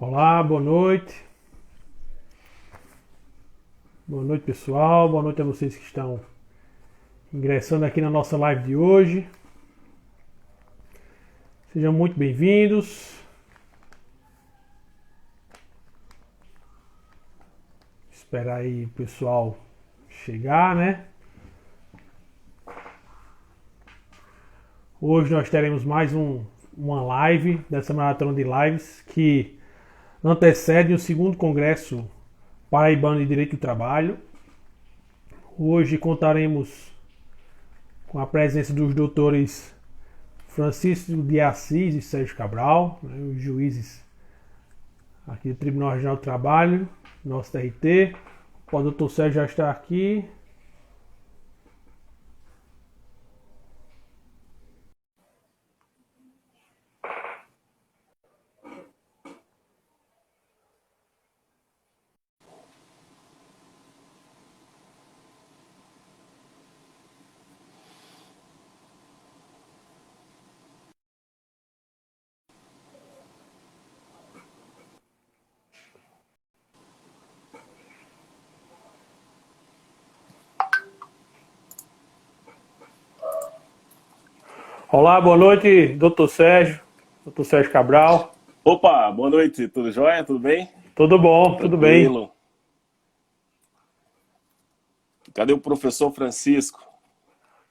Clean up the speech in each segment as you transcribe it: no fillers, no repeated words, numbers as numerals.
Olá, boa noite. Boa noite, pessoal. Boa noite a vocês que estão ingressando aqui na nossa live de hoje. Sejam muito bem-vindos. Esperar aí o pessoal chegar, né? Hoje nós teremos mais uma live dessa maratona de lives que antecede o segundo Congresso Paraibano de Direito do Trabalho. Hoje contaremos com a presença dos doutores Francisco de Assis e Sérgio Cabral, né, os juízes aqui do Tribunal Regional do Trabalho, nosso TRT. O doutor Sérgio já está aqui. Olá, boa noite, doutor Sérgio Cabral. Opa, boa noite, tudo jóia? Tudo bem? Tudo bom, tudo bem. Tranquilo. Cadê o professor Francisco?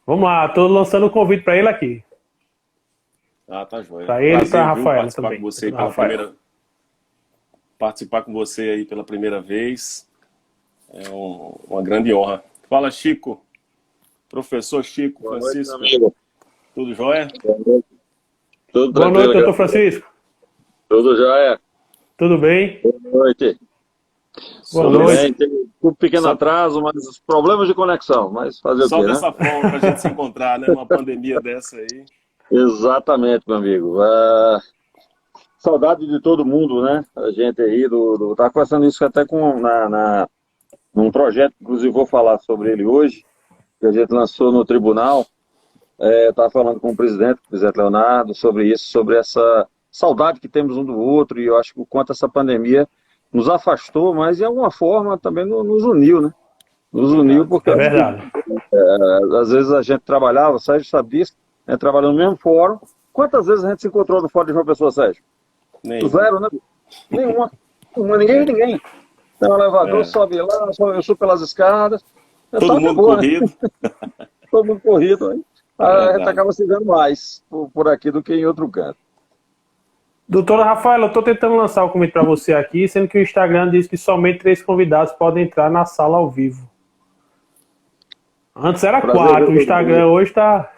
Vamos lá, estou lançando o convite para ele aqui. Ah, tá jóia. Para ele e para a Rafaela participar também. com você aí pela participar com você aí pela primeira vez. É uma grande honra. Fala, Chico. Professor Chico, Boa Francisco. noite, amigo. Tudo jóia? Boa noite. Tudo Boa tranquilo, noite, doutor Francisco. Tudo jóia? Tudo bem? Boa noite. Boa Tudo noite. bem, tem um pequeno atraso, mas problemas de conexão, mas fazer o Só quê, né? dessa forma pra gente se encontrar, né? Uma pandemia dessa aí. Exatamente, meu amigo. Saudade de todo mundo, né? A gente aí tá conversando isso até num projeto, inclusive vou falar sobre ele hoje, que a gente lançou no tribunal. Estava falando com o presidente Leonardo, sobre isso, sobre essa saudade que temos um do outro, e eu acho que o quanto essa pandemia nos afastou, mas de alguma forma também nos uniu, né? Nos uniu porque É verdade. às vezes a gente trabalhava, o Sérgio sabe disso, a gente trabalhava no mesmo fórum. Quantas vezes a gente se encontrou no fórum de João Pessoa, Sérgio? Nem. Zero, né? Nenhuma. Ninguém. Tem um elevador, sobe lá, eu subo pelas escadas. Todo mundo acabou, corrido. Né? Todo mundo corrido, hein? A gente Verdade. acaba se vendo mais por aqui do que em outro canto. Doutora Rafaela, eu estou tentando lançar o convite para você aqui, sendo que o Instagram diz que somente 3 convidados podem entrar na sala ao vivo. Antes era Prazer, 4, o Instagram hoje está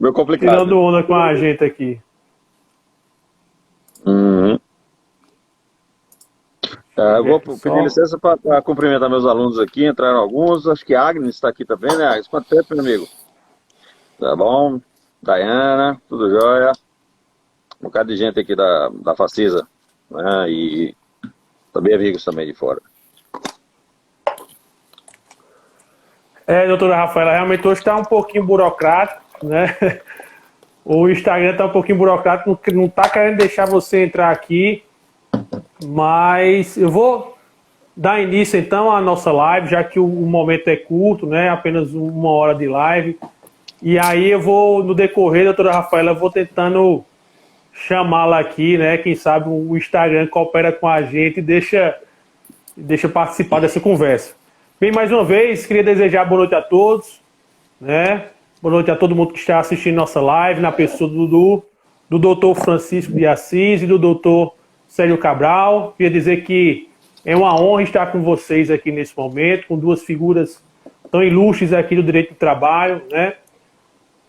Meio complicado. tirando onda com a gente aqui. Uhum. Eu vou pedir licença para cumprimentar meus alunos aqui, entraram alguns, acho que a Agnes está aqui também, né, Agnes? Quanto tempo, meu amigo? Tá bom? Dayana, tudo jóia? Um bocado de gente aqui da Facisa, né, e também amigos também de fora. Doutora Rafaela, realmente hoje está um pouquinho burocrático, né? O Instagram está um pouquinho burocrático, não está querendo deixar você entrar aqui, mas eu vou dar início então à nossa live, já que o momento é curto, né? Apenas 1 hora de live. E aí eu vou, no decorrer, doutora Rafaela, eu vou tentando chamá-la aqui, né? Quem sabe o Instagram coopera com a gente e deixa participar dessa conversa. Bem, mais uma vez, queria desejar boa noite a todos, né? Boa noite a todo mundo que está assistindo nossa live, na pessoa do doutor Francisco de Assis e do doutor Sérgio Cabral. Queria dizer que é uma honra estar com vocês aqui nesse momento, com 2 figuras tão ilustres aqui do direito do trabalho, né?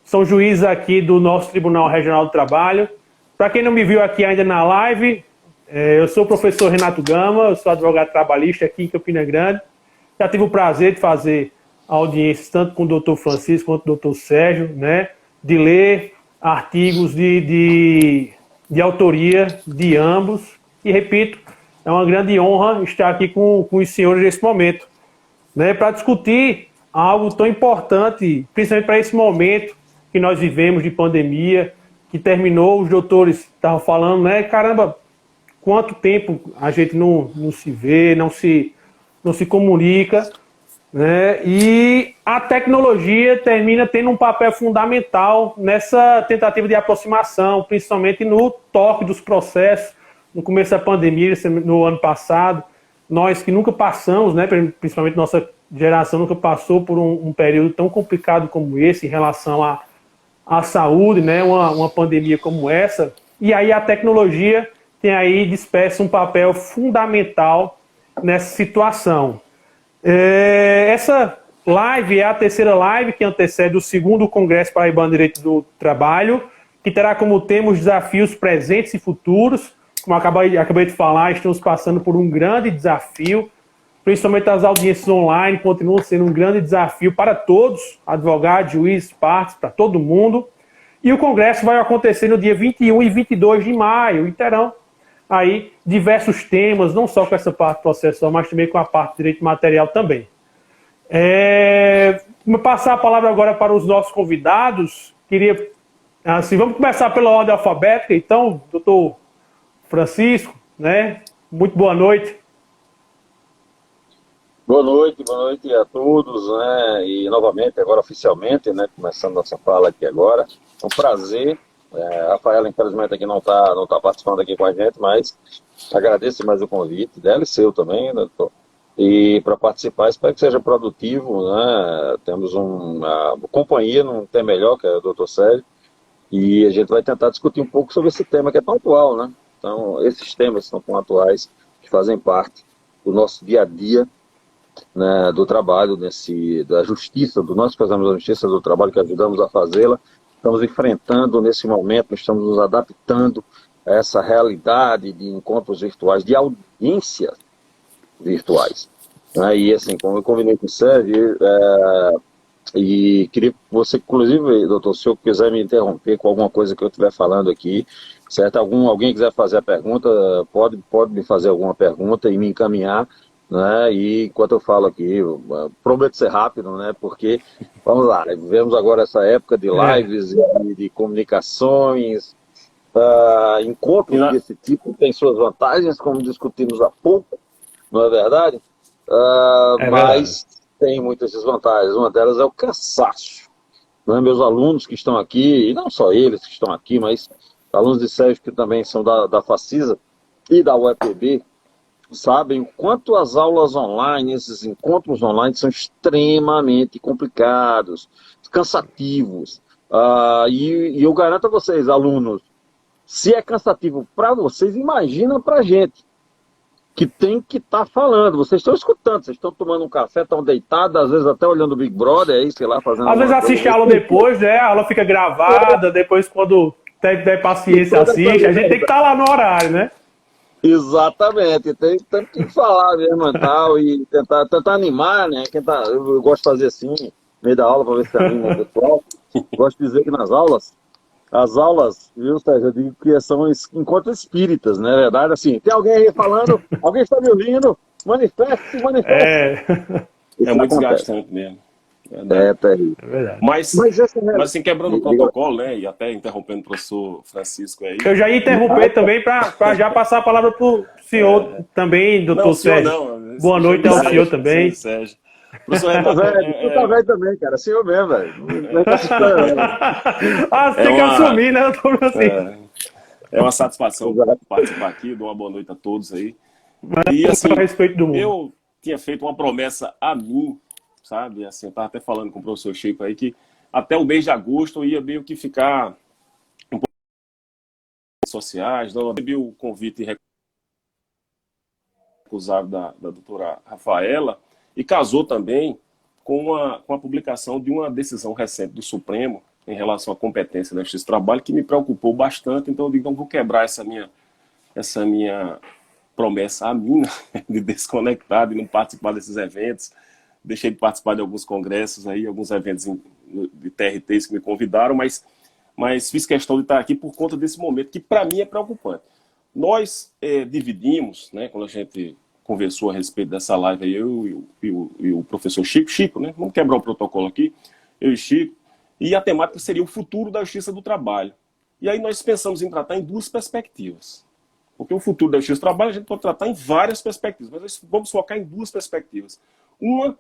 São juízes aqui do nosso Tribunal Regional do Trabalho. Para quem não me viu aqui ainda na live, eu sou o professor Renato Gama, eu sou advogado trabalhista aqui em Campina Grande. Já tive o prazer de fazer audiências tanto com o doutor Francisco quanto o doutor Sérgio, né? De ler artigos de autoria de ambos. E, repito, é uma grande honra estar aqui com os senhores nesse momento, né? Para discutir algo tão importante, principalmente para esse momento que nós vivemos de pandemia, que terminou, os doutores estavam falando, né? Caramba, quanto tempo a gente não se vê, não se comunica, né? E a tecnologia termina tendo um papel fundamental nessa tentativa de aproximação, principalmente no toque dos processos. No começo da pandemia, no ano passado, nós que nunca passamos, né, principalmente nossa geração nunca passou por um período tão complicado como esse em relação à saúde, né, uma pandemia como essa. E aí a tecnologia tem aí, dispersa um papel fundamental nessa situação. Essa live é a terceira live que antecede o segundo Congresso Paraibano de Direito do Trabalho, que terá como tema os desafios presentes e futuros. Como acabei de falar, estamos passando por um grande desafio, principalmente as audiências online continuam sendo um grande desafio para todos, advogados, juízes, partes, para todo mundo. E o Congresso vai acontecer no dia 21 e 22 de maio, e terão aí diversos temas, não só com essa parte processual, mas também com a parte de direito material também. Vou passar a palavra agora para os nossos convidados. Assim, vamos começar pela ordem alfabética, então, doutor Francisco, né? Muito boa noite. Boa noite a todos, né? E novamente, agora oficialmente, né? Começando nossa fala aqui agora. É um prazer. A Rafaela, infelizmente, aqui não tá participando aqui com a gente, mas agradeço mais o convite dela e seu também, né, doutor? E para participar, espero que seja produtivo, né? Temos uma companhia, não tem melhor, que é o doutor Sérgio, e a gente vai tentar discutir um pouco sobre esse tema que é tão atual, né? Então, esses temas são tão atuais, que fazem parte do nosso dia a dia, né, do trabalho, da justiça, do nós que fazemos a justiça do trabalho, que ajudamos a fazê-la. Estamos enfrentando nesse momento, estamos nos adaptando a essa realidade de encontros virtuais, de audiências virtuais. Né? E assim, como eu combinei com o Sérgio, e queria que você, inclusive, doutor, se eu quiser me interromper com alguma coisa que eu estiver falando aqui, certo? Alguém quiser fazer a pergunta, pode me fazer alguma pergunta e me encaminhar, né? E enquanto eu falo aqui, prometo ser rápido, né? Porque, vamos lá, vivemos agora essa época de lives e de comunicações, encontros desse tipo tem suas vantagens, como discutimos há pouco, não é verdade? Mas tem muitas desvantagens. Uma delas é o cansaço. Né? Meus alunos que estão aqui, e não só eles que estão aqui, mas alunos de Sérgio que também são da Facisa e da UEPB, sabem o quanto as aulas online, esses encontros online, são extremamente complicados, cansativos. E eu garanto a vocês, alunos, se é cansativo para vocês, imagina para a gente, que tem que estar falando. Vocês estão escutando, vocês estão tomando um café, estão deitados, às vezes até olhando o Big Brother, aí, sei lá, fazendo... Às vezes assiste a aula depois, né? A aula fica gravada, depois quando der paciência assiste, a gente tem que estar lá no horário, né? Exatamente, tem que falar mesmo e tal, e tentar animar, né? Eu gosto de fazer assim, no meio da aula, para ver se anima o pessoal. Gosto de dizer que as aulas, viu, Sérgio, eu digo que são encontros espíritas, não é verdade? Assim, tem alguém aí falando, alguém está me ouvindo, manifeste. É muito desgastante mesmo. É terrível. É verdade. Mas assim, quebrando o protocolo, né, e até interrompendo o professor Francisco aí. Eu já ia interromper também para já passar a palavra para o senhor também, doutor Sérgio. Não, boa noite ao senhor também. Sérgio. Professor Tu tá velho também, cara. Senhor mesmo, velho. Não tá assustando, você tem que assumir, né, doutor Francisco? É uma satisfação participar aqui. Dou uma boa noite a todos aí. E assim, a respeito do mundo. Eu tinha feito uma promessa a mim, sabe? Assim, eu estava até falando com o professor Chico aí que até o mês de agosto eu ia meio que ficar um pouco nas redes sociais. Então eu recebi o convite recusado da doutora Rafaela e casou também com a publicação de uma decisão recente do Supremo em relação à competência da Justiça do Trabalho, que me preocupou bastante. Então eu digo, não vou quebrar essa minha promessa a mim, né, de desconectar, de não participar desses eventos. Deixei de participar de alguns congressos aí, alguns eventos de TRTs que me convidaram, mas fiz questão de estar aqui por conta desse momento, que para mim é preocupante. Nós dividimos, né, quando a gente conversou a respeito dessa live, aí, eu e o professor Chico, né, vamos quebrar um protocolo aqui, eu e Chico, e a temática seria o futuro da Justiça do Trabalho. E aí nós pensamos em tratar em duas perspectivas. Porque o futuro da justiça do trabalho a gente pode tratar em várias perspectivas, mas nós vamos focar em duas perspectivas. Uma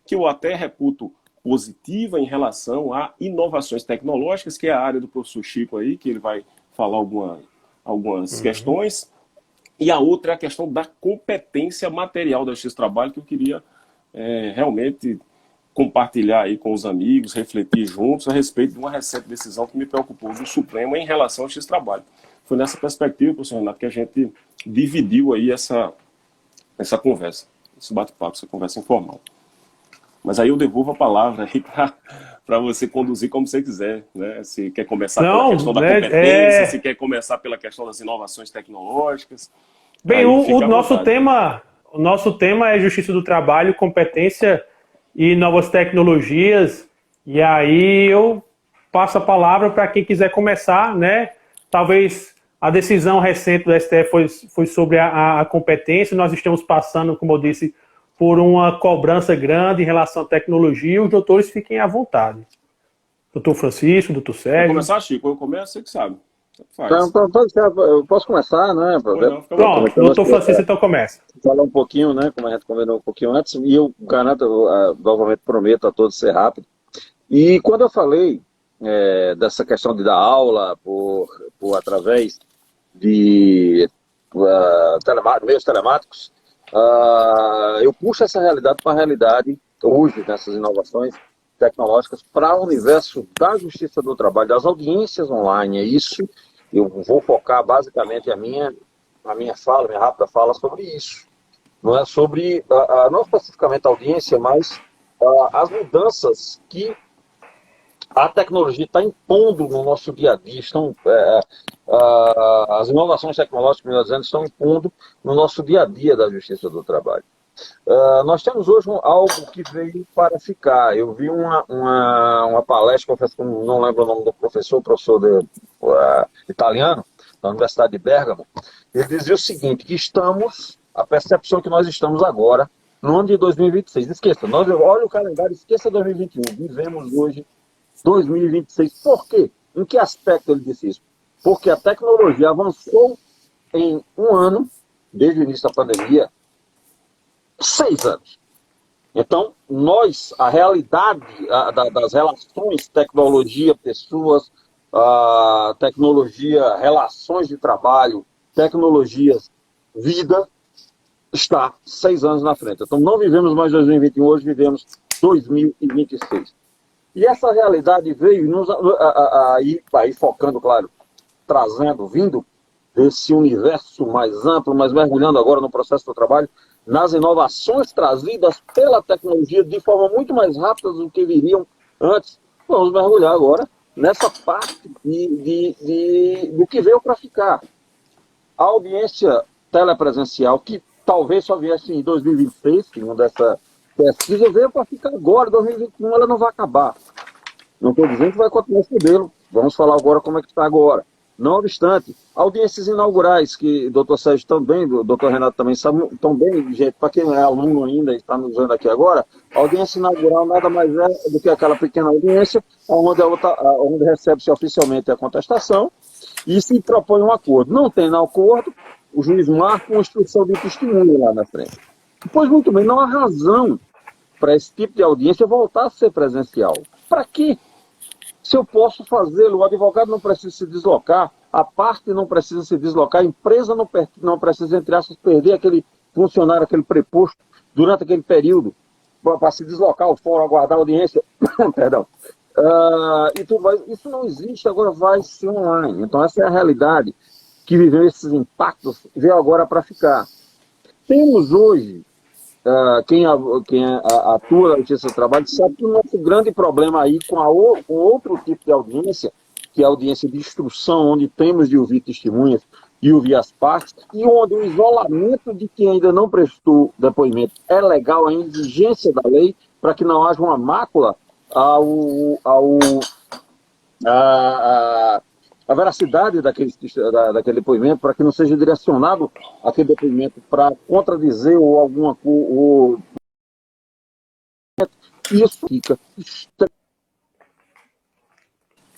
que eu até reputo positiva em relação a inovações tecnológicas, que é a área do professor Chico aí, que ele vai falar algumas questões. E a outra é a questão da competência material da justiça do trabalho, que eu queria realmente compartilhar aí com os amigos, refletir juntos a respeito de uma recente decisão que me preocupou do Supremo em relação ao justiça do trabalho. Foi nessa perspectiva, professor Renato, que a gente dividiu aí essa conversa, esse bate-papo, essa conversa informal. Mas aí eu devolvo a palavra aí para você conduzir como você quiser, né? Se quer começar pela questão da competência, se quer começar pela questão das inovações tecnológicas. Bem, o nosso tema é justiça do trabalho, competência e novas tecnologias. E aí eu passo a palavra para quem quiser começar, né? Talvez a decisão recente do STF foi sobre a competência. Nós estamos passando, como eu disse, por uma cobrança grande em relação à tecnologia. Os doutores fiquem à vontade. Doutor Francisco, doutor Sérgio. Vou começar, Chico. Eu começo, você que sabe. Eu posso começar, né? Pronto, doutor Francisco, então começa. Falar um pouquinho, né? Como a gente combinou um pouquinho antes, e eu garanto, novamente prometo a todos ser rápido. E quando eu falei dessa questão de dar aula através de meios telemáticos, eu puxo essa realidade para a realidade hoje, nessas inovações tecnológicas, para o universo da justiça do trabalho, das audiências online. É isso, eu vou focar basicamente a minha rápida fala sobre isso. Não é sobre, não especificamente a audiência, mas as mudanças que a tecnologia está impondo no nosso dia a dia, as inovações tecnológicas, melhor dizendo, estão impondo no nosso dia a dia da justiça do trabalho. Nós temos hoje algo que veio para ficar. Eu vi uma palestra, confesso que não lembro o nome do professor italiano, da Universidade de Bergamo. Ele dizia o seguinte, que a percepção que nós estamos agora, no ano de 2026, esqueça, olha o calendário, esqueça 2021, vivemos hoje 2026. Por quê? Em que aspecto ele disse isso? Porque a tecnologia avançou em um ano, desde o início da pandemia, 6 anos. Então, a realidade das relações tecnologia-pessoas, tecnologia, relações de trabalho, tecnologias, vida, está 6 anos na frente. Então, não vivemos mais 2021, hoje vivemos 2026. E essa realidade veio aí focando, claro, vindo desse universo mais amplo, mas mergulhando agora no processo do trabalho, nas inovações trazidas pela tecnologia de forma muito mais rápida do que viriam antes. Vamos mergulhar agora nessa parte do que veio para ficar. A audiência telepresencial, que talvez só viesse em 2026, segundo essa pesquisa, veio para ficar agora, 2021, ela não vai acabar. Não estou dizendo que vai continuar esse modelo. Vamos falar agora como é que está agora. Não obstante, audiências inaugurais, que o doutor Sérgio também, o doutor Renato também sabe tão bem, gente, para quem não é aluno ainda e está nos vendo aqui agora, a audiência inaugural nada mais é do que aquela pequena audiência onde recebe-se oficialmente a contestação e se propõe um acordo. Não tem acordo, o juiz marca uma instrução de testemunho lá na frente. Pois muito bem, não há razão para esse tipo de audiência voltar a ser presencial. Para quê? Se eu posso fazê-lo, o advogado não precisa se deslocar, a parte não precisa se deslocar, a empresa não precisa, entre aspas, perder aquele funcionário, aquele preposto, durante aquele período, para se deslocar ao fórum, aguardar a audiência. Perdão. Isso não existe, agora vai ser online. Então essa é a realidade que viveu esses impactos, veio agora para ficar. Temos hoje, quem atua na justiça do trabalho sabe que o nosso grande problema aí com outro tipo de audiência, que é a audiência de instrução, onde temos de ouvir testemunhas e ouvir as partes, e onde o isolamento de quem ainda não prestou depoimento é legal, a exigência da lei, para que não haja uma mácula a veracidade daquele depoimento, para que não seja direcionado aquele depoimento para contradizer ou alguma coisa. Isso fica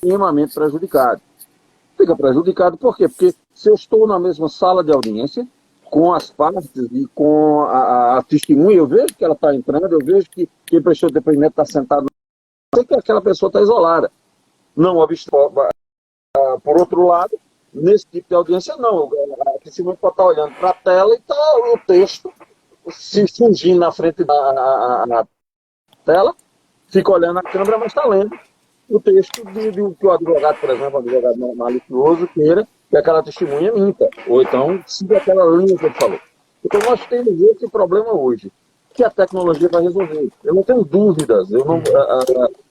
extremamente prejudicado. fica prejudicado. Por quê? Porque se eu estou na mesma sala de audiência, com as partes e com a testemunha, eu vejo que ela está entrando, eu vejo que quem prestou depoimento está sentado, eu sei que aquela pessoa está isolada. Não obstante, por outro lado, nesse tipo de audiência, não. A testemunha pode estar olhando para a tela e está o texto se surgindo na frente da tela, fica olhando a câmera, mas está lendo o texto que o advogado, por exemplo, o advogado malicioso queira que aquela testemunha minta, ou então siga aquela linha que ele falou. Então nós temos esse problema hoje, que a tecnologia vai resolver. Eu não tenho dúvidas,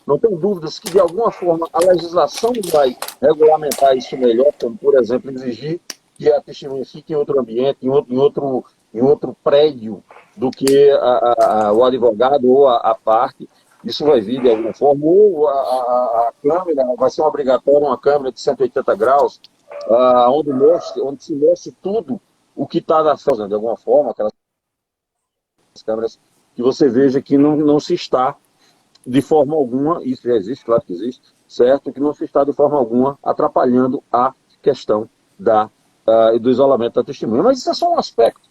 não tenho dúvidas que de alguma forma a legislação vai regulamentar isso melhor, como por exemplo exigir que a testemunha fique em outro ambiente, em outro prédio do que o advogado ou a parte. Isso vai vir de alguma forma, ou a câmera, vai ser obrigatório uma câmera de 180 graus, onde se mostre tudo o que está fazendo, de alguma forma, aquelas câmeras que você veja que não se está, de forma alguma, isso já existe, claro que existe, certo? Que não se está, de forma alguma, atrapalhando a questão do isolamento da testemunha. Mas isso é só um aspecto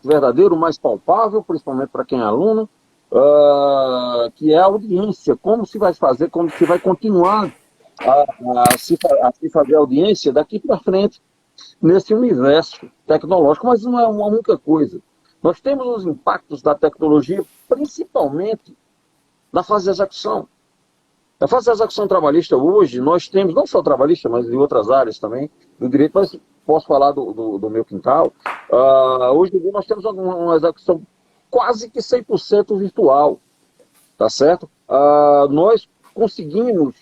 verdadeiro, mais palpável, principalmente para quem é aluno, que é a audiência, como se vai fazer, como se vai continuar a se fazer audiência daqui para frente, nesse universo tecnológico, mas não é uma única coisa. Nós temos os impactos da tecnologia, principalmente na fase de execução. Na fase de execução trabalhista hoje, nós temos, não só trabalhista, mas em outras áreas também, do direito, mas posso falar do meu quintal. Hoje em dia nós temos uma execução quase que 100% virtual, tá certo? Nós conseguimos,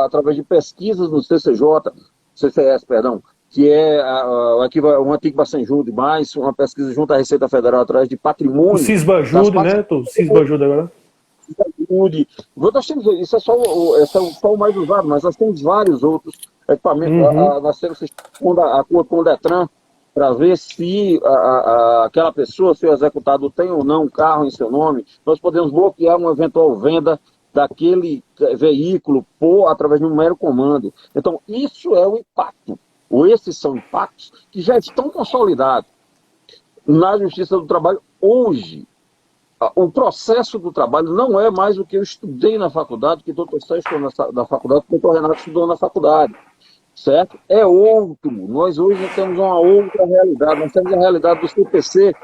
através de pesquisas no CCS, que é um antigo Bacenjude, mais uma pesquisa junto à Receita Federal atrás de patrimônio. O Cisbajude, né? O Cisbajude agora. Nós temos, isso é só o mais usado, mas nós temos vários outros equipamentos. Nós temos com o Detran para ver se aquela pessoa, se o executado tem ou não um carro em seu nome. Nós podemos bloquear uma eventual venda daquele veículo através de um mero comando. Então, isso é o impacto. Ou esses são impactos que já estão consolidados na Justiça do Trabalho hoje. O processo do trabalho não é mais o que eu estudei na faculdade, que o doutor Sérgio estudou na faculdade, que o doutor Renato estudou na faculdade, certo? É outro. Nós hoje temos uma outra realidade. Nós temos a realidade do CPC,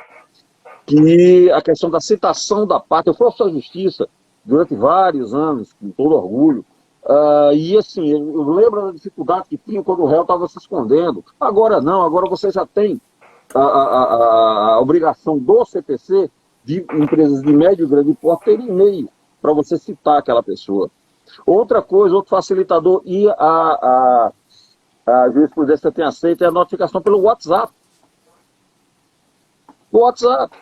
que a questão da citação da parte. Eu fui à Justiça durante vários anos, com todo orgulho, e assim, eu lembro da dificuldade que tinha quando o réu estava se escondendo. Agora não, agora você já tem a obrigação do CPC de empresas de médio e grande porte ter e-mail para você citar aquela pessoa. Outra coisa, outro facilitador, e a jurisprudência tem aceito, é a notificação pelo WhatsApp. O WhatsApp.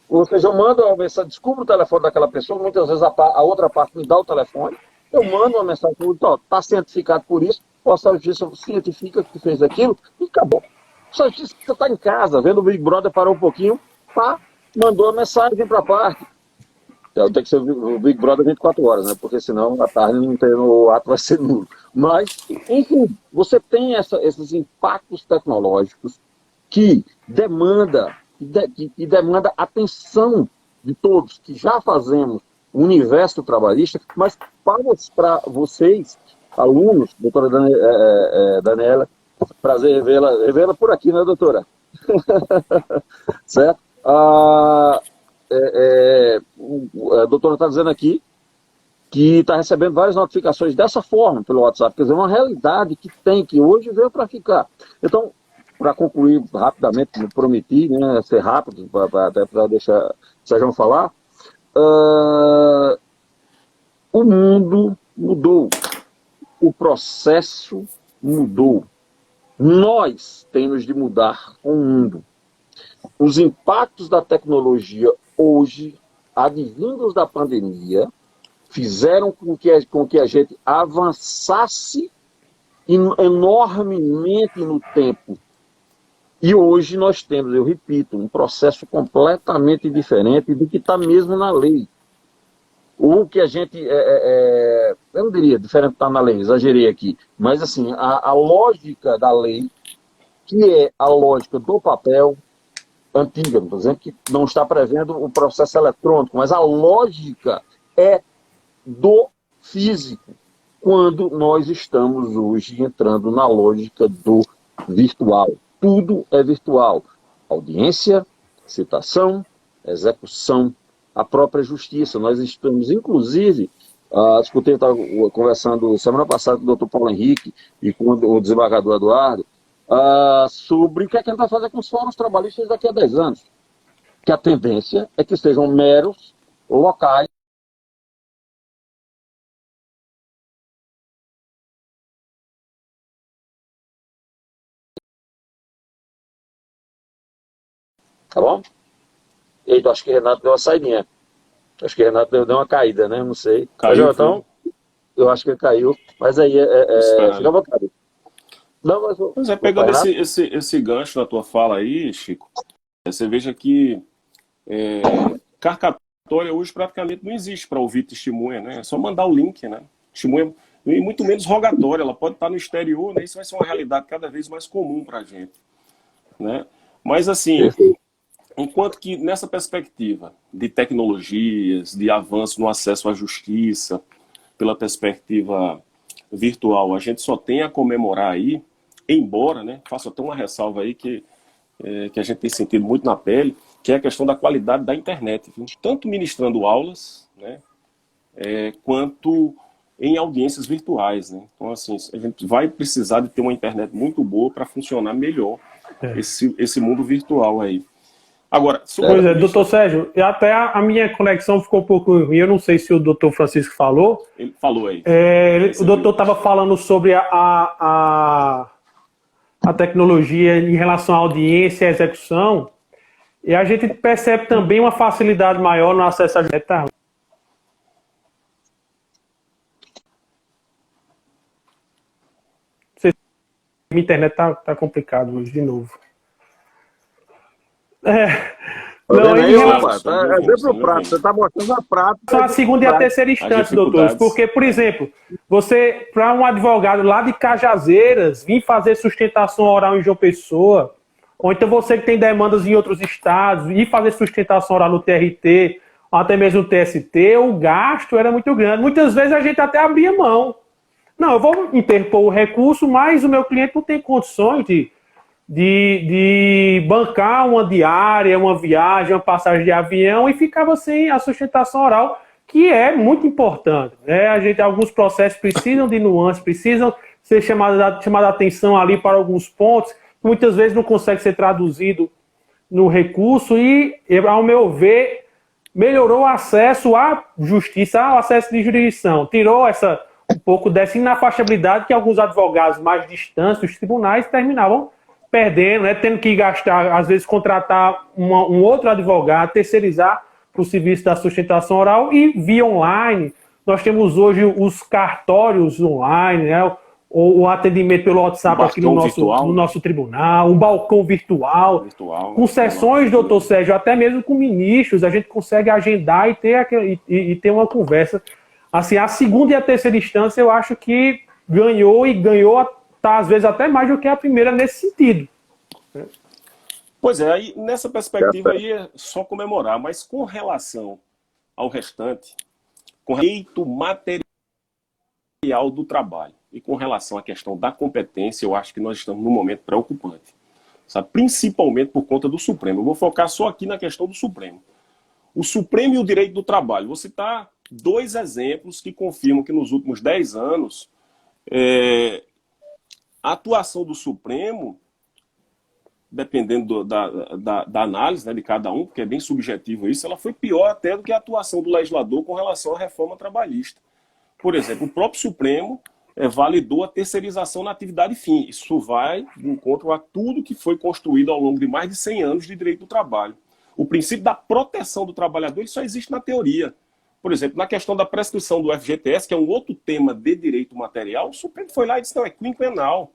Ou seja, eu mando uma mensagem, descubro o telefone daquela pessoa, muitas vezes a outra parte me dá o telefone, eu mando uma mensagem, está cientificado por isso, a justiça cientifica que fez aquilo, e acabou. A justiça está em casa, vendo o Big Brother, parou um pouquinho, mandou a mensagem para a parte. Então, tem que ser o Big Brother 24 horas, né? Porque senão a tarde não tem, o ato vai ser nulo. Mas, enfim, você tem esses impactos tecnológicos que demanda atenção de todos, que já fazemos o universo trabalhista, mas para vocês, alunos, doutora Daniela, prazer revê-la por aqui, né, doutora? Certo? A doutora está dizendo aqui que está recebendo várias notificações dessa forma pelo WhatsApp, quer dizer, uma realidade que hoje veio para ficar. Então, para concluir rapidamente, me prometi, né, ser rápido, até para deixar o Sérgio falar, o mundo mudou, o processo mudou. Nós temos de mudar o mundo. Os impactos da tecnologia hoje, advindos da pandemia, fizeram com que a gente avançasse enormemente no tempo. E hoje nós temos, eu repito, um processo completamente diferente do que está mesmo na lei. O que a gente eu não diria diferente está na lei, exagerei aqui, mas assim, a lógica da lei, que é a lógica do papel antiga, não estou dizendo que não está prevendo o processo eletrônico, mas a lógica é do físico, quando nós estamos hoje entrando na lógica do virtual. Tudo é virtual. Audiência, citação, execução, a própria justiça. Nós estamos, inclusive, escutei, estava conversando semana passada com o doutor Paulo Henrique e com o desembargador Eduardo, sobre o que é que a gente vai fazer com os fóruns trabalhistas daqui a 10 anos. Que a tendência é que sejam meros locais. Tá bom? Eita, acho que o Renato deu uma saidinha. Acho que o Renato deu uma caída, né? Não sei. Caiu, então, eu acho que ele caiu. Mas aí, fica à vontade. Não, mas, pois é, pegando esse gancho na tua fala aí, Chico, você veja que carcatória hoje praticamente não existe para ouvir testemunha, né? É só mandar o link, né? Testemunha, e muito menos rogatória, ela pode estar no exterior, né? Isso vai ser uma realidade cada vez mais comum para a gente, né? Mas assim, enquanto que nessa perspectiva de tecnologias, de avanço no acesso à justiça, pela perspectiva virtual, a gente só tem a comemorar aí, embora, né, faço até uma ressalva aí que a gente tem sentido muito na pele, que é a questão da qualidade da internet, viu? Tanto ministrando aulas, né, quanto em audiências virtuais, né? Então, assim, a gente vai precisar de ter uma internet muito boa para funcionar melhor esse mundo virtual aí. Agora, pois é, doutor Sérgio, até a minha conexão ficou um pouco ruim, eu não sei se o doutor Francisco falou. Ele falou aí. O doutor estava falando sobre a tecnologia em relação à audiência e execução, e a gente percebe também uma facilidade maior no acesso à justiça. A internet tá complicado hoje, de novo. Não, em relação... exemplo prático, você está mostrando a prática. A segunda e a terceira instância, doutores, porque, por exemplo, você, para um advogado lá de Cajazeiras, vir fazer sustentação oral em João Pessoa, ou então você que tem demandas em outros estados, ir fazer sustentação oral no TRT, ou até mesmo no TST, o gasto era muito grande. Muitas vezes a gente até abria mão. Não, eu vou interpor o recurso, mas o meu cliente não tem condições de bancar uma diária, uma viagem, uma passagem de avião, e ficava sem a sustentação oral, que é muito importante, né? Alguns processos precisam de nuances, precisam ser chamada a atenção ali para alguns pontos, que muitas vezes não consegue ser traduzido no recurso, e, ao meu ver, melhorou o acesso à justiça, ao acesso de jurisdição, tirou um pouco dessa inafastabilidade que alguns advogados mais distantes dos tribunais terminavam perdendo, né, tendo que gastar, às vezes, contratar um outro advogado, terceirizar para o serviço da sustentação oral, e via online. Nós temos hoje os cartórios online, né, o atendimento pelo WhatsApp aqui no nosso tribunal, um balcão virtual com sessões, doutor Sérgio, até mesmo com ministros, a gente consegue agendar e ter uma conversa. Assim, a segunda e a terceira instância, eu acho que ganhou tá, às vezes até mais do que a primeira nesse sentido. Pois é, aí, nessa perspectiva aí é só comemorar, mas com relação ao restante, com o direito material do trabalho e com relação à questão da competência, eu acho que nós estamos num momento preocupante, sabe? Principalmente por conta do Supremo. Eu vou focar só aqui na questão do Supremo. O Supremo e o direito do trabalho. Vou citar 2 exemplos que confirmam que nos últimos 10 anos a atuação do Supremo, dependendo da análise, né, de cada um, porque é bem subjetivo isso, ela foi pior até do que a atuação do legislador com relação à reforma trabalhista. Por exemplo, o próprio Supremo validou a terceirização na atividade fim. Isso vai de encontro a tudo que foi construído ao longo de mais de 100 anos de direito do trabalho. O princípio da proteção do trabalhador ele só existe na teoria. Por exemplo, na questão da prescrição do FGTS, que é um outro tema de direito material, o Supremo foi lá e disse, não, é quinquenal.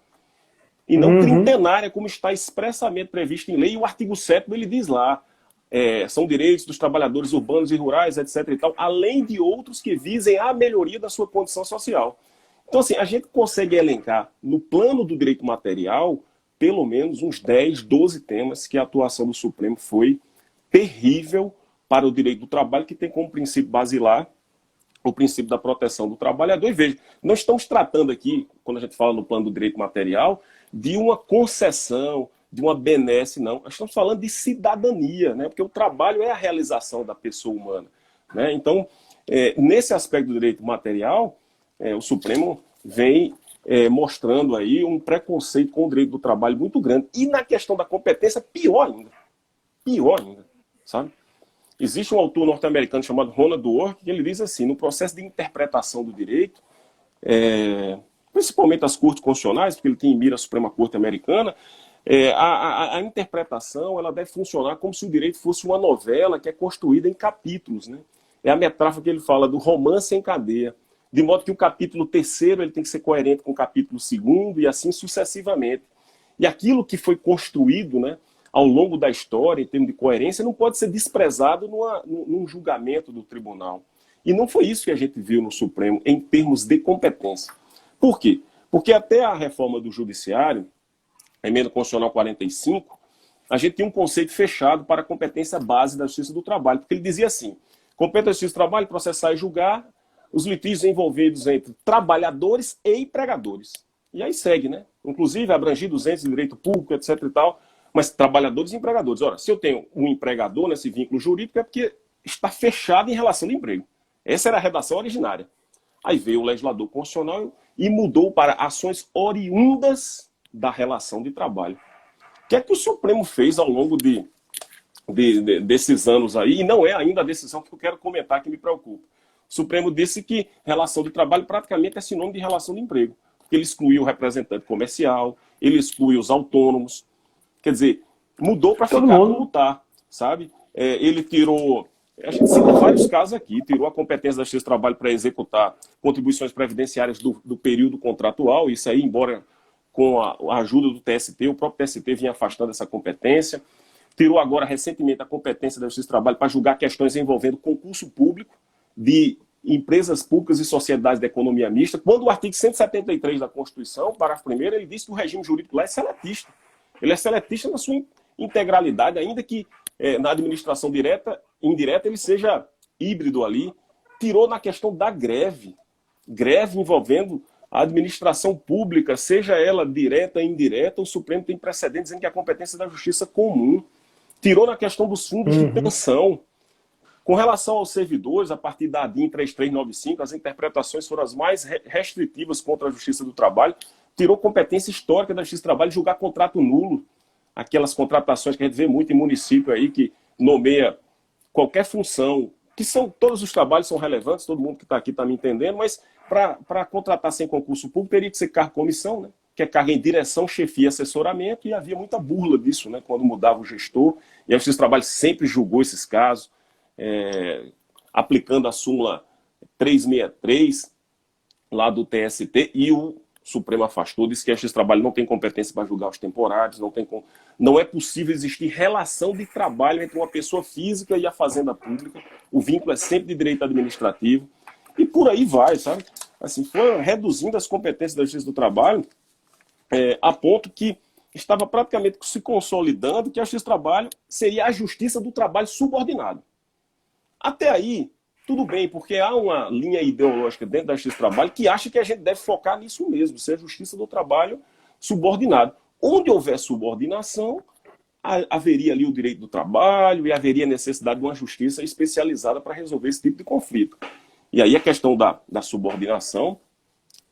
E não trintenária, como está expressamente previsto em lei. E o artigo 7º ele diz lá, são direitos dos trabalhadores urbanos e rurais, etc. e tal, além de outros que visem a melhoria da sua condição social. Então, assim, a gente consegue elencar no plano do direito material pelo menos uns 10, 12 temas que a atuação do Supremo foi terrível para o direito do trabalho, que tem como princípio basilar o princípio da proteção do trabalhador. E veja, não estamos tratando aqui, quando a gente fala no plano do direito material, de uma concessão, de uma benesse, não. Nós estamos falando de cidadania, né? Porque o trabalho é a realização da pessoa humana, né? Então, nesse aspecto do direito material, o Supremo vem mostrando aí um preconceito com o direito do trabalho muito grande. E na questão da competência, pior ainda, sabe? Existe um autor norte-americano chamado Ronald Dworkin, que ele diz assim, no processo de interpretação do direito, principalmente as cortes constitucionais, porque ele tem em mira a Suprema Corte Americana, a interpretação ela deve funcionar como se o direito fosse uma novela que é construída em capítulos, né? É a metáfora que ele fala do romance em cadeia, de modo que o capítulo 3º ele tem que ser coerente com o capítulo 2º e assim sucessivamente. E aquilo que foi construído, né, ao longo da história, em termos de coerência, não pode ser desprezado num julgamento do tribunal. E não foi isso que a gente viu no Supremo em termos de competência. Por quê? Porque até a reforma do Judiciário, a emenda constitucional 45, a gente tinha um conceito fechado para a competência base da Justiça do Trabalho, porque ele dizia assim, compete a Justiça do Trabalho processar e julgar os litígios envolvidos entre trabalhadores e empregadores. E aí segue, né? Inclusive abrangido os entes de direito público, etc e tal, mas trabalhadores e empregadores. Ora, se eu tenho um empregador nesse vínculo jurídico é porque está fechado em relação de emprego. Essa era a redação originária. Aí veio o legislador constitucional e mudou para ações oriundas da relação de trabalho. O que é que o Supremo fez ao longo desses anos aí? E não é ainda a decisão que eu quero comentar que me preocupa. O Supremo disse que relação de trabalho praticamente é sinônimo de relação de emprego. Porque ele excluiu o representante comercial, ele excluiu os autônomos. Quer dizer, mudou para ficar como está, sabe? Ele tirou, a gente cita vários casos aqui, tirou a competência da Justiça do Trabalho para executar contribuições previdenciárias do período contratual, isso aí, embora com a ajuda do TST, o próprio TST vinha afastando essa competência. Tirou agora, recentemente, a competência da Justiça do Trabalho para julgar questões envolvendo concurso público de empresas públicas e sociedades da economia mista, quando o artigo 173 da Constituição, parágrafo 1º, ele diz que o regime jurídico lá é seletista. Ele é seletista na sua integralidade, ainda que na administração direta, indireta, ele seja híbrido ali. Tirou na questão da greve envolvendo a administração pública, seja ela direta ou indireta, o Supremo tem precedentes dizendo que a competência é da justiça comum. Tirou na questão dos fundos de pensão. Com relação aos servidores, a partir da ADIM 3395, as interpretações foram as mais restritivas contra a Justiça do Trabalho. Tirou competência histórica da Justiça do Trabalho de julgar contrato nulo. Aquelas contratações que a gente vê muito em município aí, que nomeia qualquer função, que todos os trabalhos são relevantes, todo mundo que está aqui está me entendendo, mas para contratar sem concurso público teria que ser cargo-comissão, né? Que é cargo em direção, chefia e assessoramento, e havia muita burla disso, né? Quando mudava o gestor, e a Justiça do Trabalho sempre julgou esses casos, aplicando a súmula 363 lá do TST, e o Supremo afastou, disse que a Justiça do Trabalho não tem competência para julgar os temporários, não é possível existir relação de trabalho entre uma pessoa física e a fazenda pública, o vínculo é sempre de direito administrativo, e por aí vai, sabe? Assim, foi reduzindo as competências da Justiça do Trabalho a ponto que estava praticamente se consolidando que a Justiça do Trabalho seria a Justiça do Trabalho subordinado. Até aí, tudo bem, porque há uma linha ideológica dentro da Justiça do Trabalho que acha que a gente deve focar nisso mesmo, ser a Justiça do Trabalho subordinado. Onde houver subordinação, haveria ali o direito do trabalho e haveria necessidade de uma justiça especializada para resolver esse tipo de conflito. E aí a questão da subordinação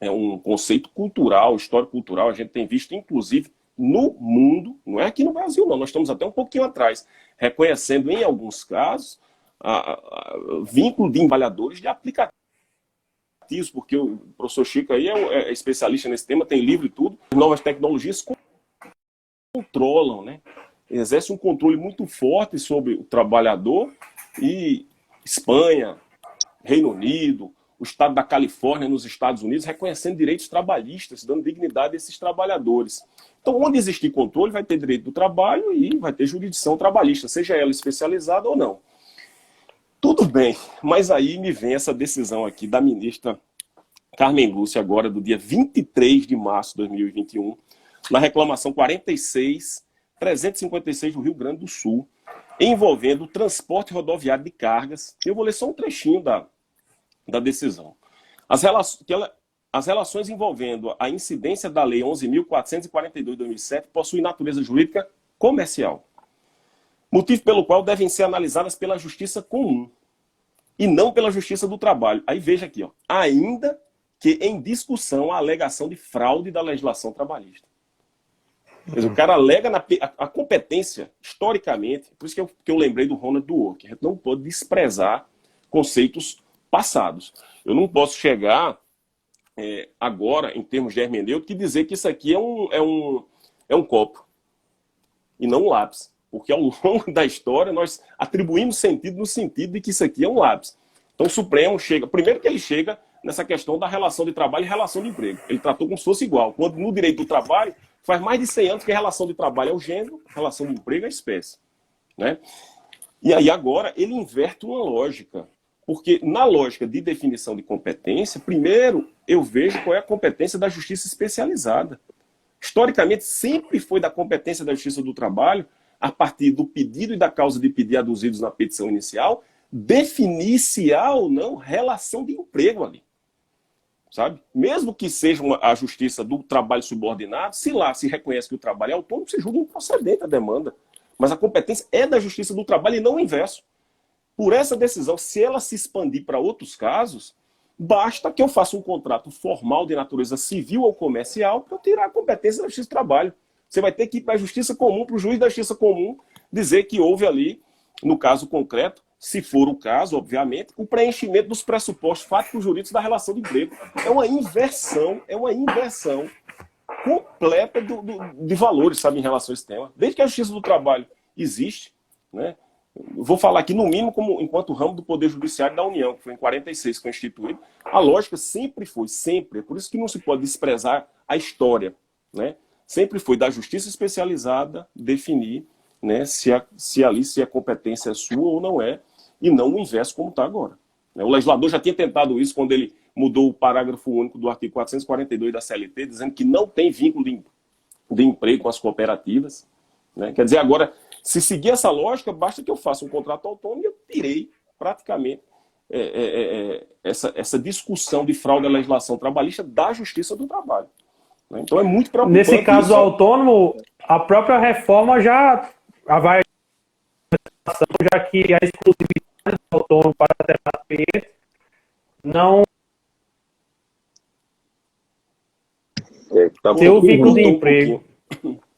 é um conceito cultural, histórico-cultural, a gente tem visto, inclusive, no mundo, não é aqui no Brasil, não, nós estamos até um pouquinho atrás, reconhecendo, em alguns casos, vínculo de trabalhadores de aplicativos, porque o professor Chico aí é especialista nesse tema, tem livro e tudo, novas tecnologias controlam, né? Exerce um controle muito forte sobre o trabalhador, e Espanha, Reino Unido, o estado da Califórnia, nos Estados Unidos, reconhecendo direitos trabalhistas, dando dignidade a esses trabalhadores. Então, onde existir controle, vai ter direito do trabalho e vai ter jurisdição trabalhista, seja ela especializada ou não. Tudo bem, mas aí me vem essa decisão aqui da ministra Carmen Lúcia, agora do dia 23 de março de 2021, na reclamação 46.356 do Rio Grande do Sul, envolvendo o transporte rodoviário de cargas. Eu vou ler só um trechinho da decisão. As relações envolvendo a incidência da Lei 11.442 de 2007 possuem natureza jurídica comercial, motivo pelo qual devem ser analisadas pela Justiça Comum e não pela Justiça do Trabalho. Aí veja aqui, ó, ainda que em discussão a alegação de fraude da legislação trabalhista. Quer dizer, o cara alega a competência, historicamente, por isso que eu lembrei do Ronald Dworkin, a gente não pode desprezar conceitos passados. Eu não posso chegar agora, em termos de hermenêutica, e dizer que isso aqui é um copo e não um lápis. Porque ao longo da história nós atribuímos sentido no sentido de que isso aqui é um lápis. Então o Supremo chega, primeiro que ele chega nessa questão da relação de trabalho e relação de emprego. Ele tratou como se fosse igual. Quando no direito do trabalho, faz mais de 100 anos que a relação de trabalho é o gênero, a relação de emprego é a espécie. Né? E aí agora ele inverte uma lógica. Porque na lógica de definição de competência, primeiro eu vejo qual é a competência da justiça especializada. Historicamente, sempre foi da competência da Justiça do Trabalho, a partir do pedido e da causa de pedir aduzidos na petição inicial, definir se há ou não relação de emprego ali. Sabe? Mesmo que seja a Justiça do Trabalho subordinado, se lá se reconhece que o trabalho é autônomo, se julga improcedente a demanda. Mas a competência é da Justiça do Trabalho e não o inverso. Por essa decisão, se ela se expandir para outros casos, basta que eu faça um contrato formal de natureza civil ou comercial para eu tirar a competência da Justiça do Trabalho. Você vai ter que ir para a Justiça Comum, para o juiz da Justiça Comum, dizer que houve ali, no caso concreto, se for o caso, obviamente, o preenchimento dos pressupostos fáticos jurídicos da relação de emprego. É uma inversão completa de valores, sabe, em relação a esse tema. Desde que a Justiça do Trabalho existe, né? Vou falar aqui, no mínimo, como enquanto ramo do Poder Judiciário da União, que foi em 46 que foi instituído, a lógica sempre foi, sempre, é por isso que não se pode desprezar a história, né? Sempre foi da justiça especializada definir, né, se a competência é sua ou não é, e não o inverso como está agora. O legislador já tinha tentado isso quando ele mudou o parágrafo único do artigo 442 da CLT, dizendo que não tem vínculo de emprego com as cooperativas. Né? Quer dizer, agora, se seguir essa lógica, basta que eu faça um contrato autônomo e eu tirei praticamente essa discussão de fraude à legislação trabalhista da Justiça do Trabalho. Então é muito preocupante. Nesse caso autônomo, a própria reforma já vai, já que a exclusividade do autônomo para determinados clientes não ter o vínculo de emprego.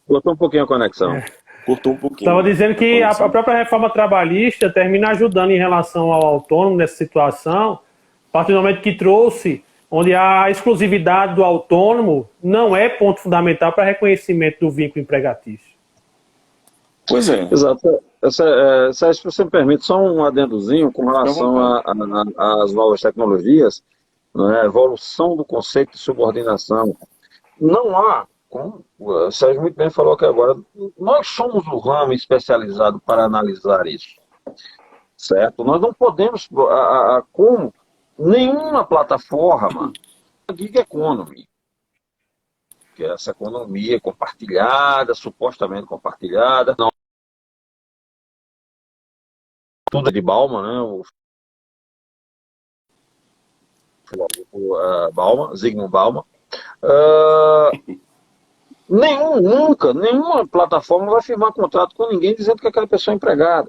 Cortou um pouquinho a conexão. Cortou um pouquinho. Estava dizendo que a própria reforma trabalhista termina ajudando em relação ao autônomo nessa situação, a partir do momento que trouxe, onde a exclusividade do autônomo não é ponto fundamental para reconhecimento do vínculo empregatício. Pois é. Exato. Se você me permite, só um adendozinho com relação às novas tecnologias, né, a evolução do conceito de subordinação. Não há, como o Sérgio muito bem falou aqui agora, nós somos o ramo especializado para analisar isso. Certo? Nós não podemos, como nenhuma plataforma, a gig economy, que é essa economia compartilhada, supostamente compartilhada, não tudo é de Bauman, né? Zygmunt Bauman. Nenhuma plataforma vai firmar contrato com ninguém dizendo que aquela pessoa é empregada.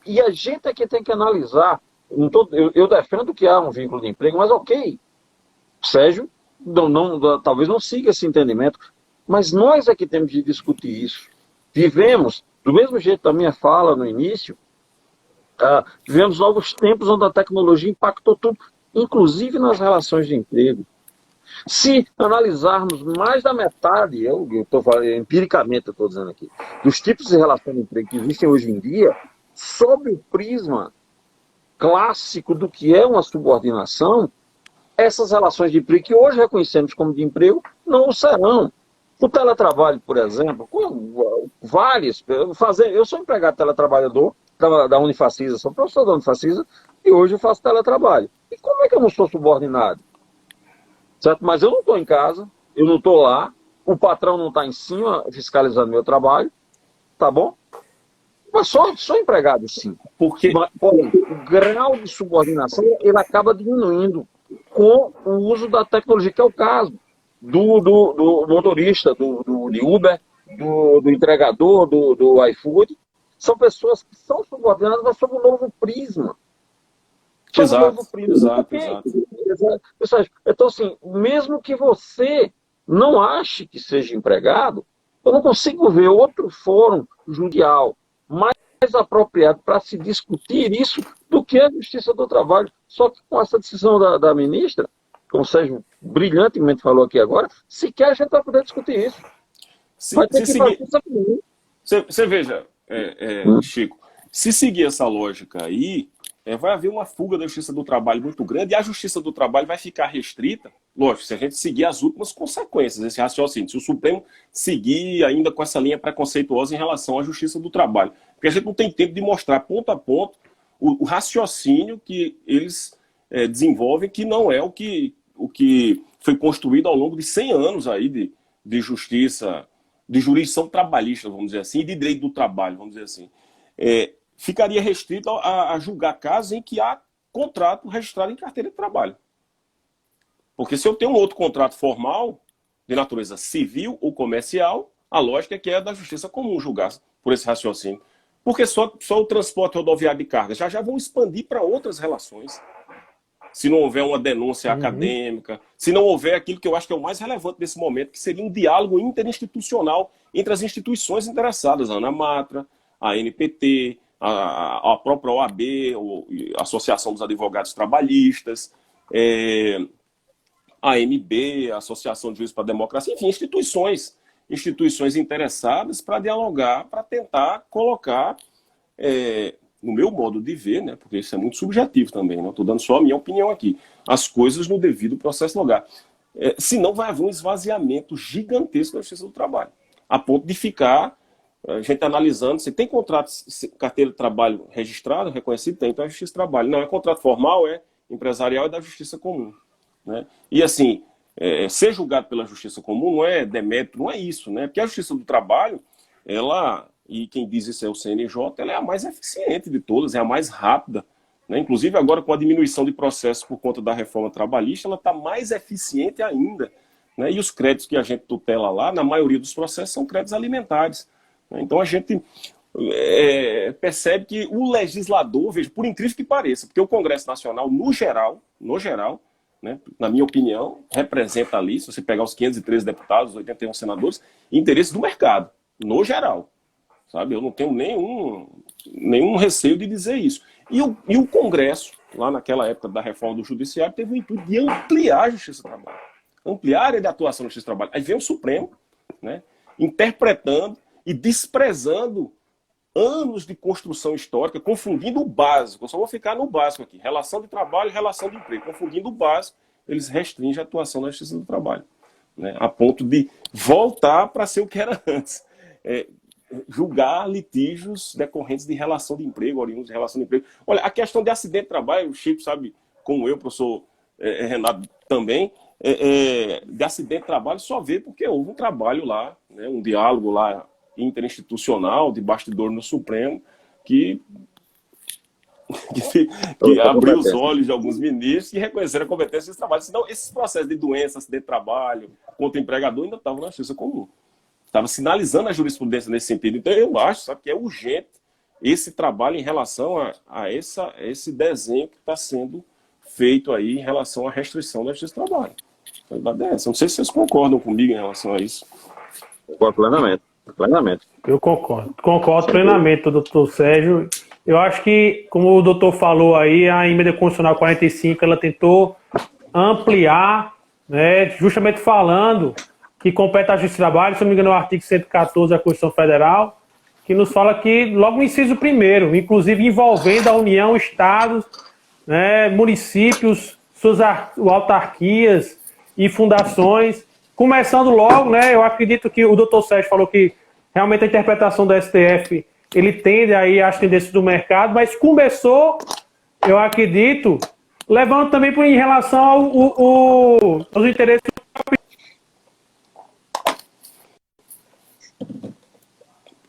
E a gente aqui tem que analisar. Eu defendo que há um vínculo de emprego, mas ok, Sérgio talvez não siga esse entendimento, mas nós é que temos de discutir isso. Vivemos, do mesmo jeito da minha fala no início, vivemos novos tempos onde a tecnologia impactou tudo, inclusive nas relações de emprego. Se analisarmos mais da metade, eu estou falando empiricamente, eu estou dizendo aqui, dos tipos de relação de emprego que existem hoje em dia, sob o prisma clássico do que é uma subordinação, essas relações de emprego, que hoje reconhecemos como de emprego, não o serão. O teletrabalho, por exemplo, vários. Eu sou empregado teletrabalhador da Unifacisa, sou professor da Unifacisa, e hoje eu faço teletrabalho. E como é que eu não sou subordinado? Certo? Mas eu não estou em casa, eu não estou lá, o patrão não está em cima fiscalizando meu trabalho, tá bom? Mas sou empregado, sim. Porque Mas, olha, o grau de subordinação ele acaba diminuindo com o uso da tecnologia, que é o caso do motorista, de Uber, do entregador, do iFood. São pessoas que são subordinadas, mas sob um novo prisma. exato. Então, assim, mesmo que você não ache que seja empregado, eu não consigo ver outro fórum judicial mais apropriado para se discutir isso do que a Justiça do Trabalho. Só que com essa decisão da ministra, como o Sérgio brilhantemente falou aqui agora, sequer a gente vai poder discutir isso. Vai ter que fazer isso. Você veja, Chico, se seguir essa lógica aí, vai haver uma fuga da Justiça do Trabalho muito grande e a Justiça do Trabalho vai ficar restrita, lógico, se a gente seguir as últimas consequências desse raciocínio, se o Supremo seguir ainda com essa linha preconceituosa em relação à Justiça do Trabalho. Porque a gente não tem tempo de mostrar ponto a ponto o raciocínio que eles desenvolvem, que não é o que foi construído ao longo de 100 anos aí de justiça, de jurisdição trabalhista, vamos dizer assim, e de direito do trabalho, vamos dizer assim. Ficaria restrito a julgar casos em que há contrato registrado em carteira de trabalho. Porque se eu tenho um outro contrato formal, de natureza civil ou comercial, a lógica é que é da justiça comum julgar por esse raciocínio. Porque só o transporte rodoviário de carga já vão expandir para outras relações. Se não houver uma denúncia acadêmica, se não houver aquilo que eu acho que é o mais relevante nesse momento, que seria um diálogo interinstitucional entre as instituições interessadas, a ANAMATRA, a ANPT, a própria OAB, a Associação dos Advogados Trabalhistas, a AMB, a Associação de Juízes para a Democracia, enfim, instituições interessadas para dialogar, para tentar colocar, no meu modo de ver, né, porque isso é muito subjetivo também, não estou dando só a minha opinião aqui, as coisas no devido processo legal. Senão vai haver um esvaziamento gigantesco da Justiça do Trabalho, a ponto de ficar a gente analisando, se tem contrato, carteira de trabalho registrado, reconhecido, tem, então é Justiça do Trabalho. Não, é contrato formal, é empresarial, é da Justiça Comum. Né? E assim, ser julgado pela Justiça Comum não é demérito, não é isso, né? Porque a Justiça do Trabalho, e quem diz isso é o CNJ, ela é a mais eficiente de todas, é a mais rápida. Né? Inclusive agora com a diminuição de processos por conta da reforma trabalhista, ela está mais eficiente ainda. Né? E os créditos que a gente tutela lá, na maioria dos processos, são créditos alimentares. Então a gente percebe que o legislador, veja, por incrível que pareça, porque o Congresso Nacional, no geral, né, na minha opinião, representa ali, se você pegar os 513 deputados, os 81 senadores, interesses do mercado, no geral. Sabe? Eu não tenho nenhum receio de dizer isso. E o Congresso, lá naquela época da reforma do Judiciário, teve o intuito de ampliar a Justiça do Trabalho, ampliar a área de atuação da Justiça do Trabalho. Aí vem o Supremo, né, interpretando e desprezando anos de construção histórica, confundindo o básico. Eu só vou ficar no básico aqui. Relação de trabalho e relação de emprego. Confundindo o básico, eles restringem a atuação da Justiça do Trabalho. Né? A ponto de voltar para ser o que era antes. Julgar litígios decorrentes de relação de emprego, oriundos de relação de emprego. Olha, a questão de acidente de trabalho, o Chico sabe, como eu, professor Renato também, de acidente de trabalho só vê porque houve um trabalho lá, né, um diálogo lá interinstitucional, de bastidor no Supremo, que abriu os olhos de alguns ministros e reconheceram a competência desse trabalho. Senão, esses processos de doença, acidente de trabalho, contra o empregador, ainda estavam na Justiça Comum. Estava sinalizando a jurisprudência nesse sentido. Então, eu acho, sabe, que é urgente esse trabalho em relação a esse desenho que está sendo feito aí em relação à restrição da Justiça do Trabalho. Não sei se vocês concordam comigo em relação a isso. Concordo plenamente. Eu concordo plenamente, doutor Sérgio. Eu acho que, como o doutor falou aí, a emenda constitucional 45, ela tentou ampliar, né, justamente falando que compete à Justiça do Trabalho, se não me engano, o artigo 114 da Constituição Federal, que nos fala que, logo no inciso 1º, inclusive envolvendo a União, Estados né, municípios, suas autarquias e fundações, começando logo, né, eu acredito que o doutor Sérgio falou que realmente a interpretação do STF, ele tende aí às tendências do mercado, mas começou, eu acredito, levando também em relação aos interesses.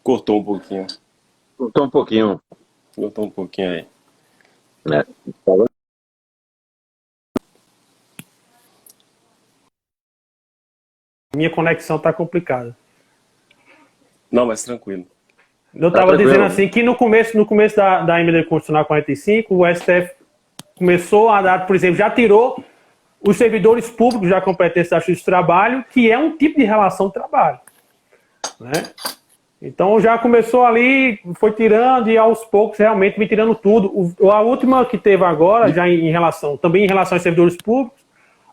Cortou um pouquinho. Cortou um pouquinho. Cortou um pouquinho aí. É. Minha conexão está complicada. Não, mas tranquilo. Eu estava dizendo assim que no começo da emenda constitucional 45, o STF começou a dar, por exemplo, já tirou os servidores públicos da competência da Justiça do Trabalho, que é um tipo de relação de trabalho, né? Então já começou ali, foi tirando e aos poucos realmente vem tirando tudo. A última que teve agora, já também em relação aos servidores públicos,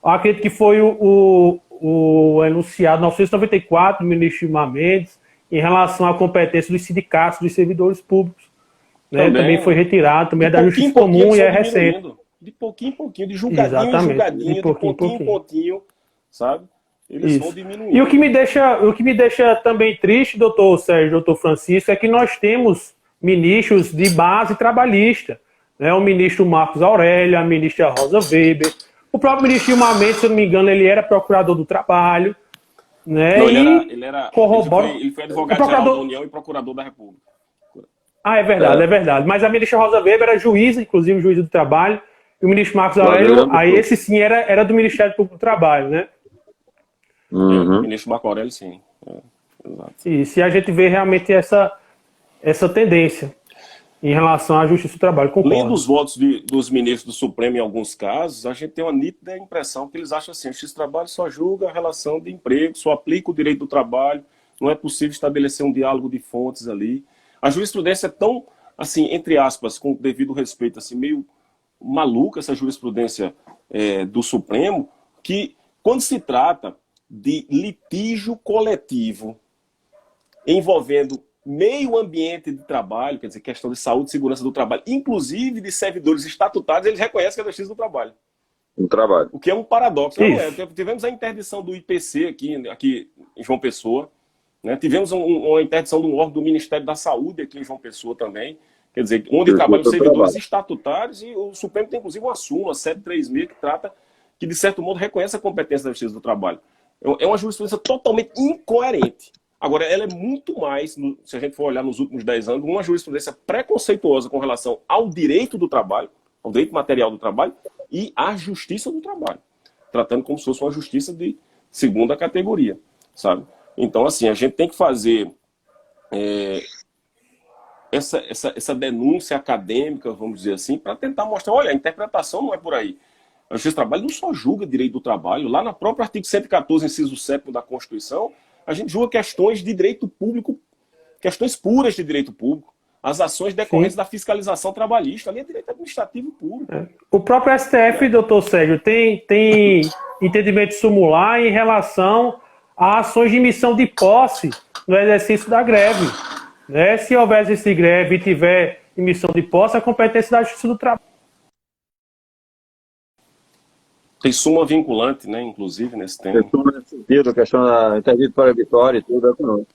eu acredito que foi o enunciado 994 do ministro Gilmar Mendes, em relação à competência dos sindicatos dos servidores públicos. Né? Também foi retirado, também é da Justiça Comum e é recente. De pouquinho em pouquinho, de julgadinho em julgadinho, de pouquinho em pouquinho, sabe? Eles vão diminuindo. E o que me deixa também triste, doutor Sérgio, doutor Francisco, é que nós temos ministros de base trabalhista. Né? O ministro Marcos Aurélio, a ministra Rosa Weber, o próprio ministro Gilmar Mendes, se eu não me engano, ele era procurador do trabalho. Né? Não, ele foi advogado-geral da União e procurador da República. Ah, é verdade. Mas a ministra Rosa Weber era juíza, inclusive juíza do trabalho, e o ministro Marcos Aurélio, aí esse sim era do Ministério Público do Trabalho, né? O ministro Marco Aurélio, sim. Exato. E se a gente vê realmente essa tendência em relação à Justiça do Trabalho, concordo. Lendo os votos dos ministros do Supremo em alguns casos, a gente tem uma nítida impressão que eles acham assim, a Justiça do Trabalho só julga a relação de emprego, só aplica o direito do trabalho, não é possível estabelecer um diálogo de fontes ali. A jurisprudência é tão, assim, entre aspas, com devido respeito, assim, meio maluca essa jurisprudência do Supremo, que quando se trata de litígio coletivo envolvendo meio ambiente de trabalho, quer dizer, questão de saúde e segurança do trabalho, inclusive de servidores estatutários, eles reconhecem que é a Justiça do Trabalho. O que é um paradoxo. Tivemos a interdição do IPC aqui em João Pessoa, né? Tivemos uma interdição de um órgão do Ministério da Saúde aqui em João Pessoa também, quer dizer, onde trabalham servidores estatutários, e o Supremo tem inclusive uma súmula 736 que de certo modo reconhece a competência da Justiça do Trabalho. É uma jurisprudência totalmente incoerente. Agora, ela é muito mais, se a gente for olhar nos últimos 10 anos, uma jurisprudência preconceituosa com relação ao direito do trabalho, ao direito material do trabalho e à justiça do trabalho, tratando como se fosse uma justiça de segunda categoria, sabe? Então, assim, a gente tem que fazer essa denúncia acadêmica, vamos dizer assim, para tentar mostrar, olha, a interpretação não é por aí. A Justiça do Trabalho não só julga direito do trabalho, lá no próprio artigo 114, inciso 7º da Constituição, a gente julga questões de direito público, questões puras de direito público, as ações decorrentes da fiscalização trabalhista, ali é direito administrativo puro. O próprio STF, doutor Sérgio, tem entendimento sumular em relação a ações de emissão de posse no exercício da greve. Né? Se houver exercício de greve e tiver emissão de posse, a competência da Justiça do Trabalho. Tem súmula vinculante, né, inclusive, nesse tema. Tem súmula nesse sentido, a questão da interdito para a vitória e tudo.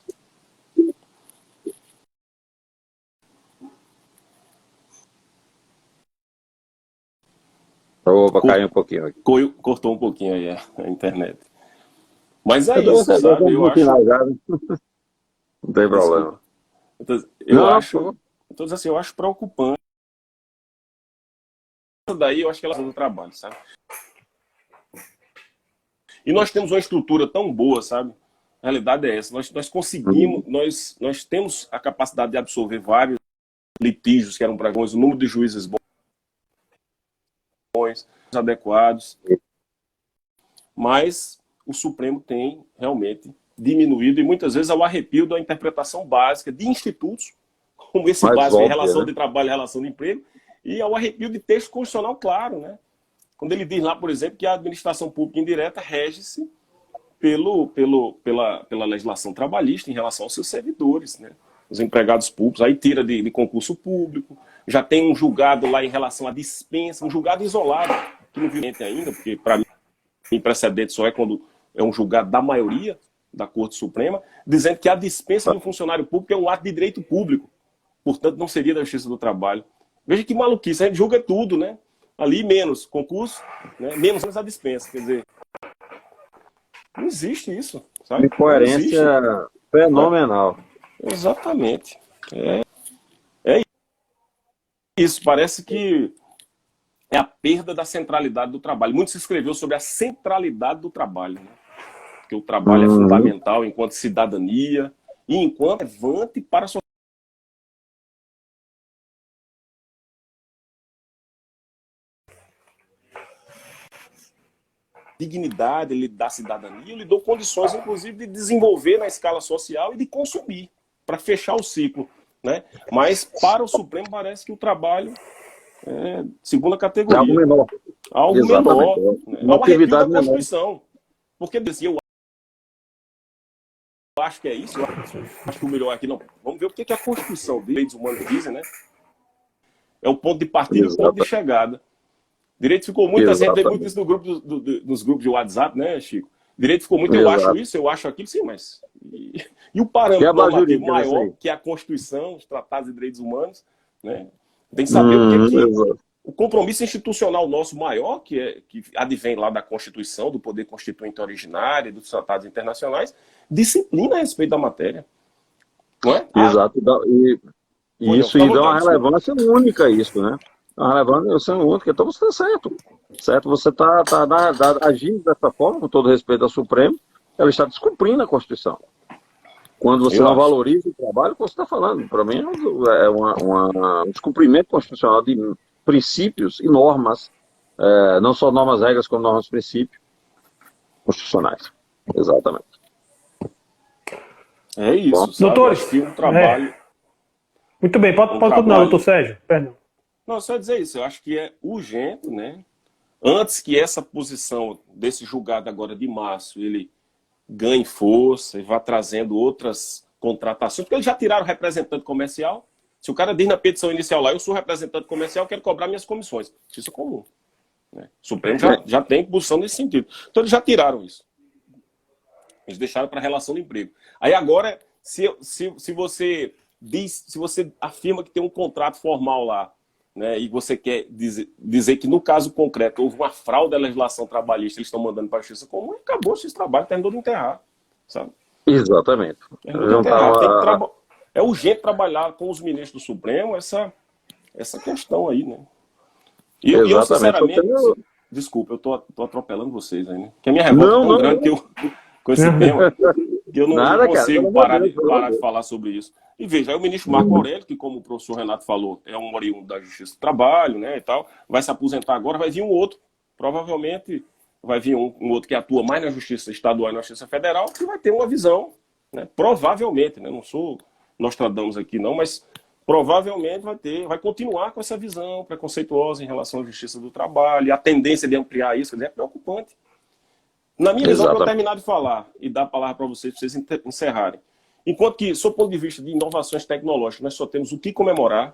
Opa, caiu um pouquinho aqui. Cortou um pouquinho aí a internet. Mas é isso, sabe? Eu acho... Não tem problema. Eu acho preocupante. Daí eu acho que ela é do trabalho, sabe? E nós temos uma estrutura tão boa, sabe? A realidade é essa. Nós conseguimos, nós temos a capacidade de absorver vários litígios que eram para o número de juízes bons, adequados. Mas o Supremo tem realmente diminuído, e muitas vezes ao arrepio da interpretação básica de institutos, como esse básico em relação de trabalho e relação de emprego, e ao arrepio de texto constitucional claro, né? Quando ele diz lá, por exemplo, que a administração pública indireta rege-se pela legislação trabalhista em relação aos seus servidores, né? Os empregados públicos, aí tira de concurso público, já tem um julgado lá em relação à dispensa, um julgado isolado, que não viu ainda, porque para mim precedente só é quando é um julgado da maioria da Corte Suprema, dizendo que a dispensa de um funcionário público é um ato de direito público, portanto não seria da Justiça do Trabalho. Veja que maluquice, a gente julga tudo, né? Ali menos concurso, né? Menos a dispensa, quer dizer, não existe isso, sabe? Incoerência fenomenal. Exatamente. É isso, parece que é a perda da centralidade do trabalho. Muito se escreveu sobre a centralidade do trabalho, né? Porque o trabalho é fundamental enquanto cidadania e enquanto levante para a sociedade. Dignidade, ele dá cidadania, ele dá condições, inclusive, de desenvolver na escala social e de consumir, para fechar o ciclo, né? Mas para o Supremo parece que o trabalho é segunda categoria. É algo menor. Algo Exatamente. menor. Né? Uma atividade da menor. Constituição. Porque eu acho que é isso, eu acho que o melhor aqui não. Vamos ver o que a Constituição de Direitos Humanos dizem, né? É o ponto de partida e o ponto de chegada. Direito ficou muito, a gente vê muito isso no grupo nos grupos de WhatsApp, né, Chico? Direito ficou muito, eu acho isso, eu acho aquilo, sim, mas... E o parâmetro normativo maior, que é a Constituição, os Tratados de Direitos Humanos, né? Tem que saber o que o compromisso institucional nosso maior, que advém lá da Constituição, do poder constituinte originário, dos tratados internacionais, disciplina a respeito da matéria. Não é? Exato. E isso dá uma relevância única a isso, né? Uma relevância única. Então você está certo. Certo? Você está agindo dessa forma, com todo respeito ao Supremo, ela está descumprindo a Constituição. Quando você não valoriza o trabalho, você está falando. Para mim é um descumprimento constitucional de princípios e normas, não só normas, regras, como normas, princípios constitucionais. Exatamente. É isso. Bom, doutores, um trabalho. Muito bem, pode continuar, doutor Sérgio. Perdão. Não, só dizer isso. Eu acho que é urgente, né? Antes que essa posição desse julgado agora de março ele ganhe força e vá trazendo outras contratações, porque eles já tiraram o representante comercial. Se o cara diz na petição inicial lá, eu sou representante comercial, quero cobrar minhas comissões. Isso é comum. Né? O Supremo já tem posição nesse sentido. Então eles já tiraram isso. Eles deixaram para a relação de emprego. Aí agora, se você diz, se você afirma que tem um contrato formal lá, né, e você quer dizer que no caso concreto houve uma fraude da legislação trabalhista, eles estão mandando para a Justiça Comum, acabou esse trabalho, terminou de enterrar. Sabe? Exatamente. É urgente trabalhar com os ministros do Supremo essa questão aí, né? E eu sinceramente, desculpa, eu tô atropelando vocês aí, né? Porque a minha revolta é tão grande que eu, com esse tema, que eu não consigo parar de falar sobre isso. E veja, aí o ministro Marco Aurélio, que como o professor Renato falou, é um oriundo da Justiça do Trabalho, né, e tal, vai se aposentar agora, vai vir um outro, provavelmente vai vir um outro que atua mais na Justiça Estadual e na Justiça Federal, que vai ter uma visão, né, provavelmente, né, não sou Nostradamus aqui não, mas provavelmente vai continuar com essa visão preconceituosa em relação à Justiça do Trabalho, e a tendência de ampliar isso, quer dizer, é preocupante. Na minha visão, para eu terminar de falar e dar a palavra para vocês encerrarem, enquanto que, sob o ponto de vista de inovações tecnológicas, nós só temos o que comemorar,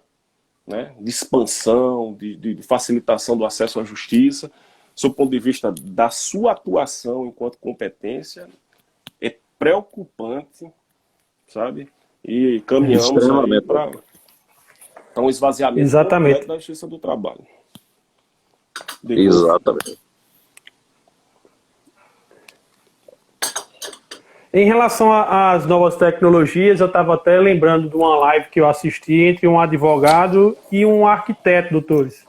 né, de expansão, de facilitação do acesso à justiça, sob o ponto de vista da sua atuação enquanto competência, é preocupante, sabe? E caminhamos para um esvaziamento completo da Justiça do Trabalho. Exatamente. Em relação às novas tecnologias, eu estava até lembrando de uma live que eu assisti entre um advogado e um arquiteto, doutores,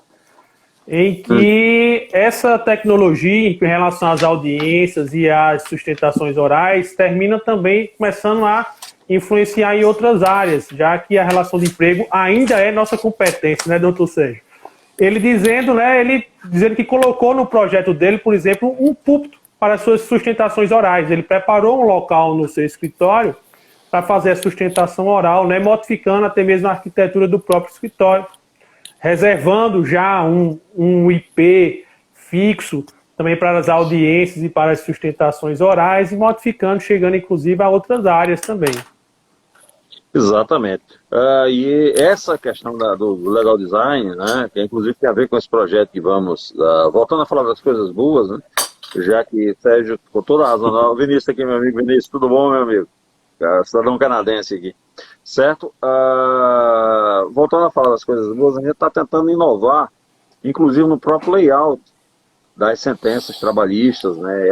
em que essa tecnologia, em relação às audiências e às sustentações orais, termina também começando a influenciar em outras áreas, já que a relação de emprego ainda é nossa competência, né, doutor Sérgio? Ele dizendo que colocou no projeto dele, por exemplo, um púlpito para suas sustentações orais. Ele preparou um local no seu escritório para fazer a sustentação oral, né, modificando até mesmo a arquitetura do próprio escritório, reservando já um IP fixo também para as audiências e para as sustentações orais e modificando, chegando inclusive a outras áreas também. Exatamente. E essa questão do legal design, né, que inclusive tem a ver com esse projeto que vamos, voltando a falar das coisas boas, né, já que Sérgio, com toda a razão, o Vinícius aqui, meu amigo Vinícius, tudo bom, meu amigo? Cidadão canadense aqui, certo? Voltando a falar das coisas boas, a gente está tentando inovar, inclusive no próprio layout das sentenças trabalhistas, né,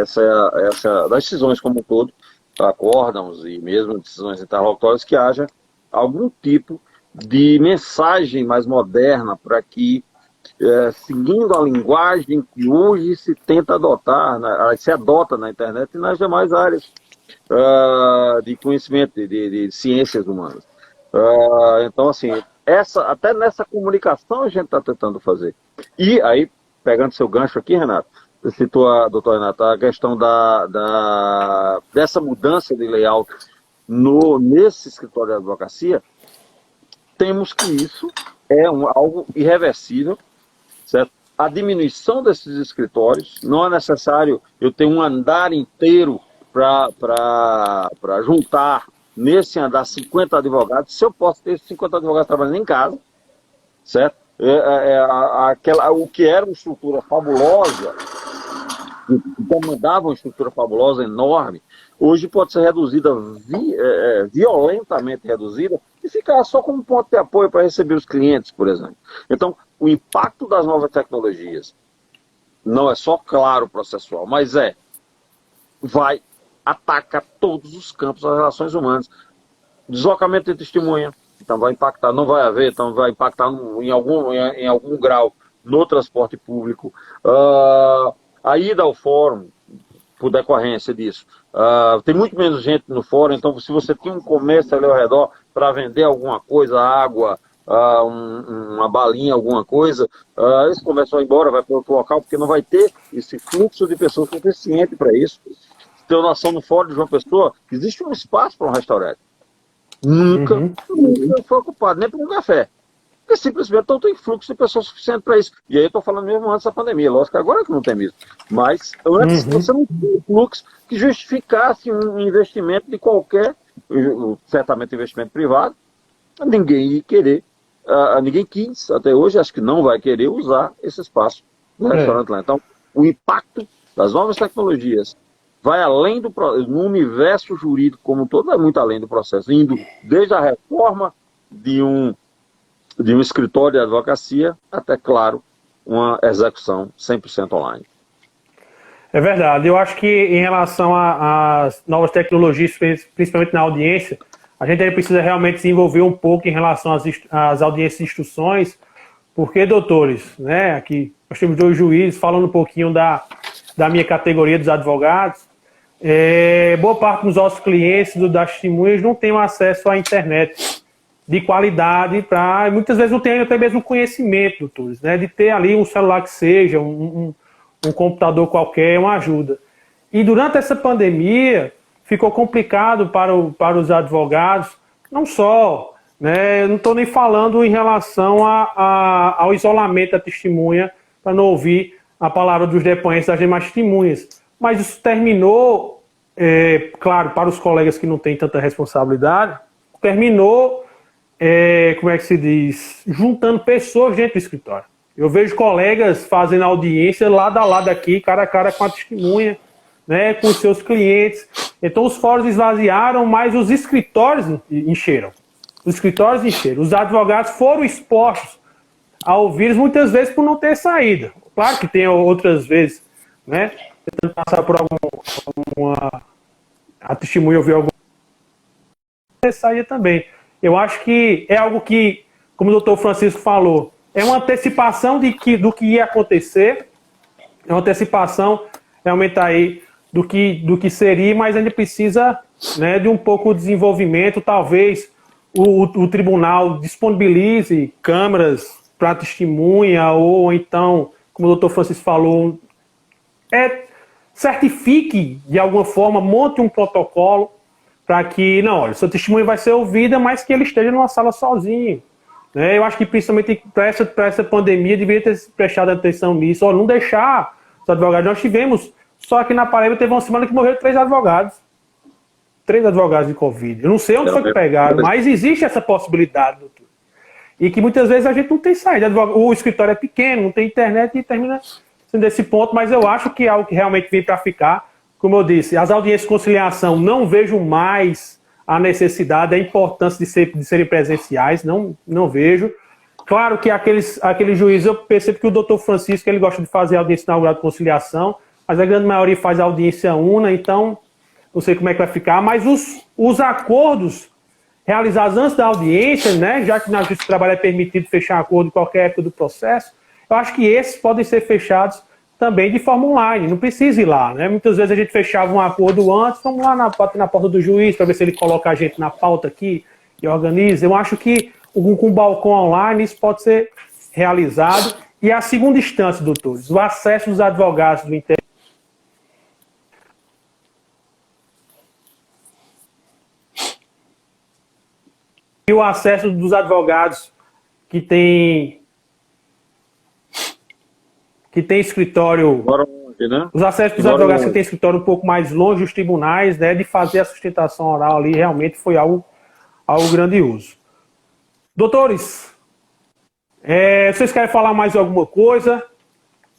das decisões como um todo, acórdãos e mesmo decisões interlocutórias, que haja algum tipo de mensagem mais moderna para que, seguindo a linguagem que hoje se tenta adotar, né, se adota na internet e nas demais áreas de conhecimento, de ciências humanas. Então, assim, até nessa comunicação a gente está tentando fazer. E aí, pegando seu gancho aqui, Renato, você citou, doutor Renato, a questão dessa mudança de layout nesse escritório de advocacia, temos que isso é algo irreversível, certo? A diminuição desses escritórios, não é necessário eu ter um andar inteiro para juntar nesse andar 50 advogados, se eu posso ter 50 advogados trabalhando em casa, certo? O que era uma estrutura fabulosa, que comandava uma estrutura fabulosa, enorme, hoje pode ser reduzida, violentamente reduzida, e ficar só como ponto de apoio para receber os clientes, por exemplo. Então, o impacto das novas tecnologias não é só, claro, processual, mas ataca todos os campos das relações humanas. Deslocamento de testemunha, então vai impactar, não vai haver, então vai impactar em algum grau no transporte público. A ida ao fórum, por decorrência disso. Tem muito menos gente no fórum, então se você tem um comércio ali ao redor para vender alguma coisa, água, uma balinha, alguma coisa, esse comércio vai embora, vai para outro local, porque não vai ter esse fluxo de pessoas suficiente para isso. Ter noção no fórum de João Pessoa, existe um espaço para um restaurante. Nunca foi ocupado, nem para um café. Porque simplesmente não tem fluxo de pessoas suficiente para isso. E aí eu estou falando mesmo antes da pandemia, lógico que agora que não tem mesmo. Mas antes você não tinha fluxo que justificasse um investimento de qualquer, certamente investimento privado, ninguém ia querer, ninguém quis, até hoje, acho que não vai querer usar esse espaço no restaurante lá. Então, o impacto das novas tecnologias vai além no universo jurídico como um todo, vai muito além do processo, indo desde a reforma de um escritório de advocacia até, claro, uma execução 100% online. É verdade. Eu acho que em relação às novas tecnologias, principalmente na audiência, a gente aí precisa realmente desenvolver um pouco em relação às audiências de instruções, porque, doutores, né, aqui nós temos 2 juízes, falando um pouquinho da minha categoria dos advogados, boa parte dos nossos clientes, das testemunhas, não tem acesso à internet de qualidade, muitas vezes não tem até mesmo conhecimento, doutores, né, de ter ali um celular que seja, um computador qualquer, uma ajuda. E durante essa pandemia, ficou complicado para os advogados, não só, né, eu não estou nem falando em relação ao isolamento da testemunha, para não ouvir a palavra dos depoentes das demais testemunhas, mas isso terminou, claro, para os colegas que não têm tanta responsabilidade, terminou, como é que se diz, juntando pessoas dentro do escritório. Eu vejo colegas fazendo audiência lado a lado aqui, cara a cara com a testemunha, né, com os seus clientes. Então os fóruns esvaziaram, mas os escritórios encheram. Os escritórios encheram. Os advogados foram expostos ao vírus, muitas vezes por não ter saída. Claro que tem outras vezes, né, tentando passar por a testemunha ouvir alguma coisa, saída também. Eu acho que é algo que, como o doutor Francisco falou, é uma antecipação do que ia acontecer, é uma antecipação realmente aí do que seria, mas a gente precisa, né, de um pouco de desenvolvimento. Talvez o tribunal disponibilize câmeras para testemunha, ou então, como o doutor Francisco falou, certifique de alguma forma, monte um protocolo para que, não, olha, sua testemunha vai ser ouvida, mas que ele esteja numa sala sozinho. Eu acho que principalmente para essa pandemia deveria ter prestado atenção nisso. Olha, não deixar os advogados. Nós tivemos, só aqui na Paraíba teve uma semana que morreram 3 advogados. 3 advogados de Covid. Eu não sei onde foi que pegaram, mas existe essa possibilidade, doutor. E que muitas vezes a gente não tem saída. O escritório é pequeno, não tem internet e termina sendo esse ponto, mas eu acho que é algo que realmente vem para ficar. Como eu disse, as audiências de conciliação não vejo mais a necessidade, a importância de serem presenciais, não vejo. Claro que aquele juiz, eu percebo que o doutor Francisco, ele gosta de fazer audiência inaugural de conciliação, mas a grande maioria faz audiência una, então não sei como é que vai ficar, mas os acordos realizados antes da audiência, né, já que na justiça do trabalho é permitido fechar acordo em qualquer época do processo, eu acho que esses podem ser fechados também de forma online, não precisa ir lá, né? Muitas vezes a gente fechava um acordo antes, vamos lá na porta do juiz para ver se ele coloca a gente na pauta aqui e organiza. Eu acho que com balcão online isso pode ser realizado. E a segunda instância, doutores, o acesso dos advogados do interior. E o acesso dos advogados que tem escritório. Né? Os acessos dos advogados que têm escritório um pouco mais longe dos tribunais, né, de fazer a sustentação oral ali, realmente foi algo grandioso. Doutores, vocês querem falar mais alguma coisa?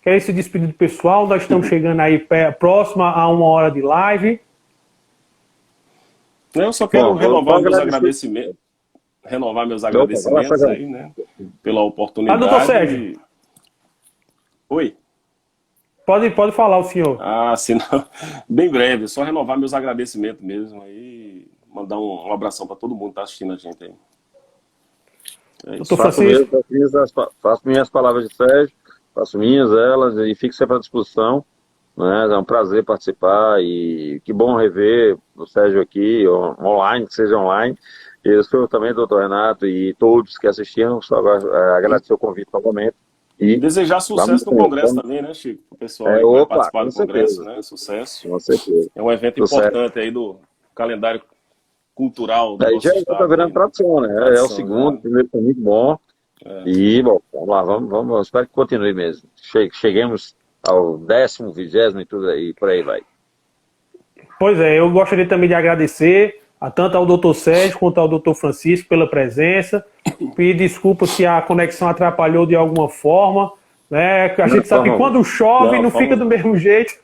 Querem se despedir do pessoal? Nós estamos chegando aí próximo a 1 hora de live. Eu só quero renovar meus agradecimentos. Renovar meus agradecimentos aí, né? Pela oportunidade. Doutor Sérgio. Oi. Pode falar, o senhor. Sim, não. Bem breve, só renovar meus agradecimentos mesmo aí, mandar um abração para todo mundo que está assistindo a gente aí. Doutor Francisco. Faço minhas palavras de Sérgio, faço minhas, elas, e fico sempre à disposição. Né? É um prazer participar e que bom rever o Sérgio aqui, online, que seja online. E eu sou também, doutor Renato, e todos que assistiram, só agradecer o convite novamente. E desejar sucesso no Congresso também, né, Chico? O pessoal que vai participar do Congresso, né? Sucesso. Com certeza. É um evento importante aí do calendário cultural do nosso já estado. está virando tradição, né? Tradição, é o segundo, o primeiro foi muito bom. E, bom, vamos lá, vamos, espero que continue mesmo. Cheguemos ao 10º, 20º e tudo aí, por aí vai. Pois é, eu gostaria também de agradecer tanto ao doutor Sérgio quanto ao doutor Francisco pela presença. Pedir desculpa se a conexão atrapalhou de alguma forma. Né? A gente sabe que quando chove não fica do mesmo jeito.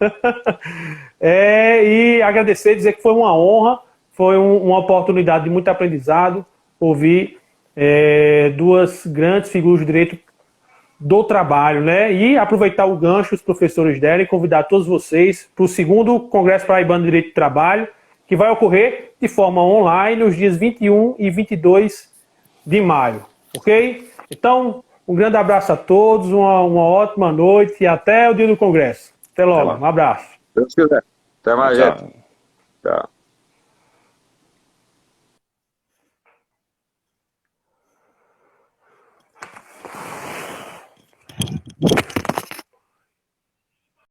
E agradecer, dizer que foi uma honra, foi uma oportunidade de muito aprendizado, ouvir duas grandes figuras de direito do trabalho, né? E aproveitar o gancho que os professores deram e convidar todos vocês para o 2º Congresso Paraibano de Direito do Trabalho, que vai ocorrer de forma online nos dias 21 e 22 de maio, ok? Então, um grande abraço a todos, uma ótima noite e até o dia do Congresso. Até logo, um abraço. Se Deus quiser. Até mais, gente. Tchau.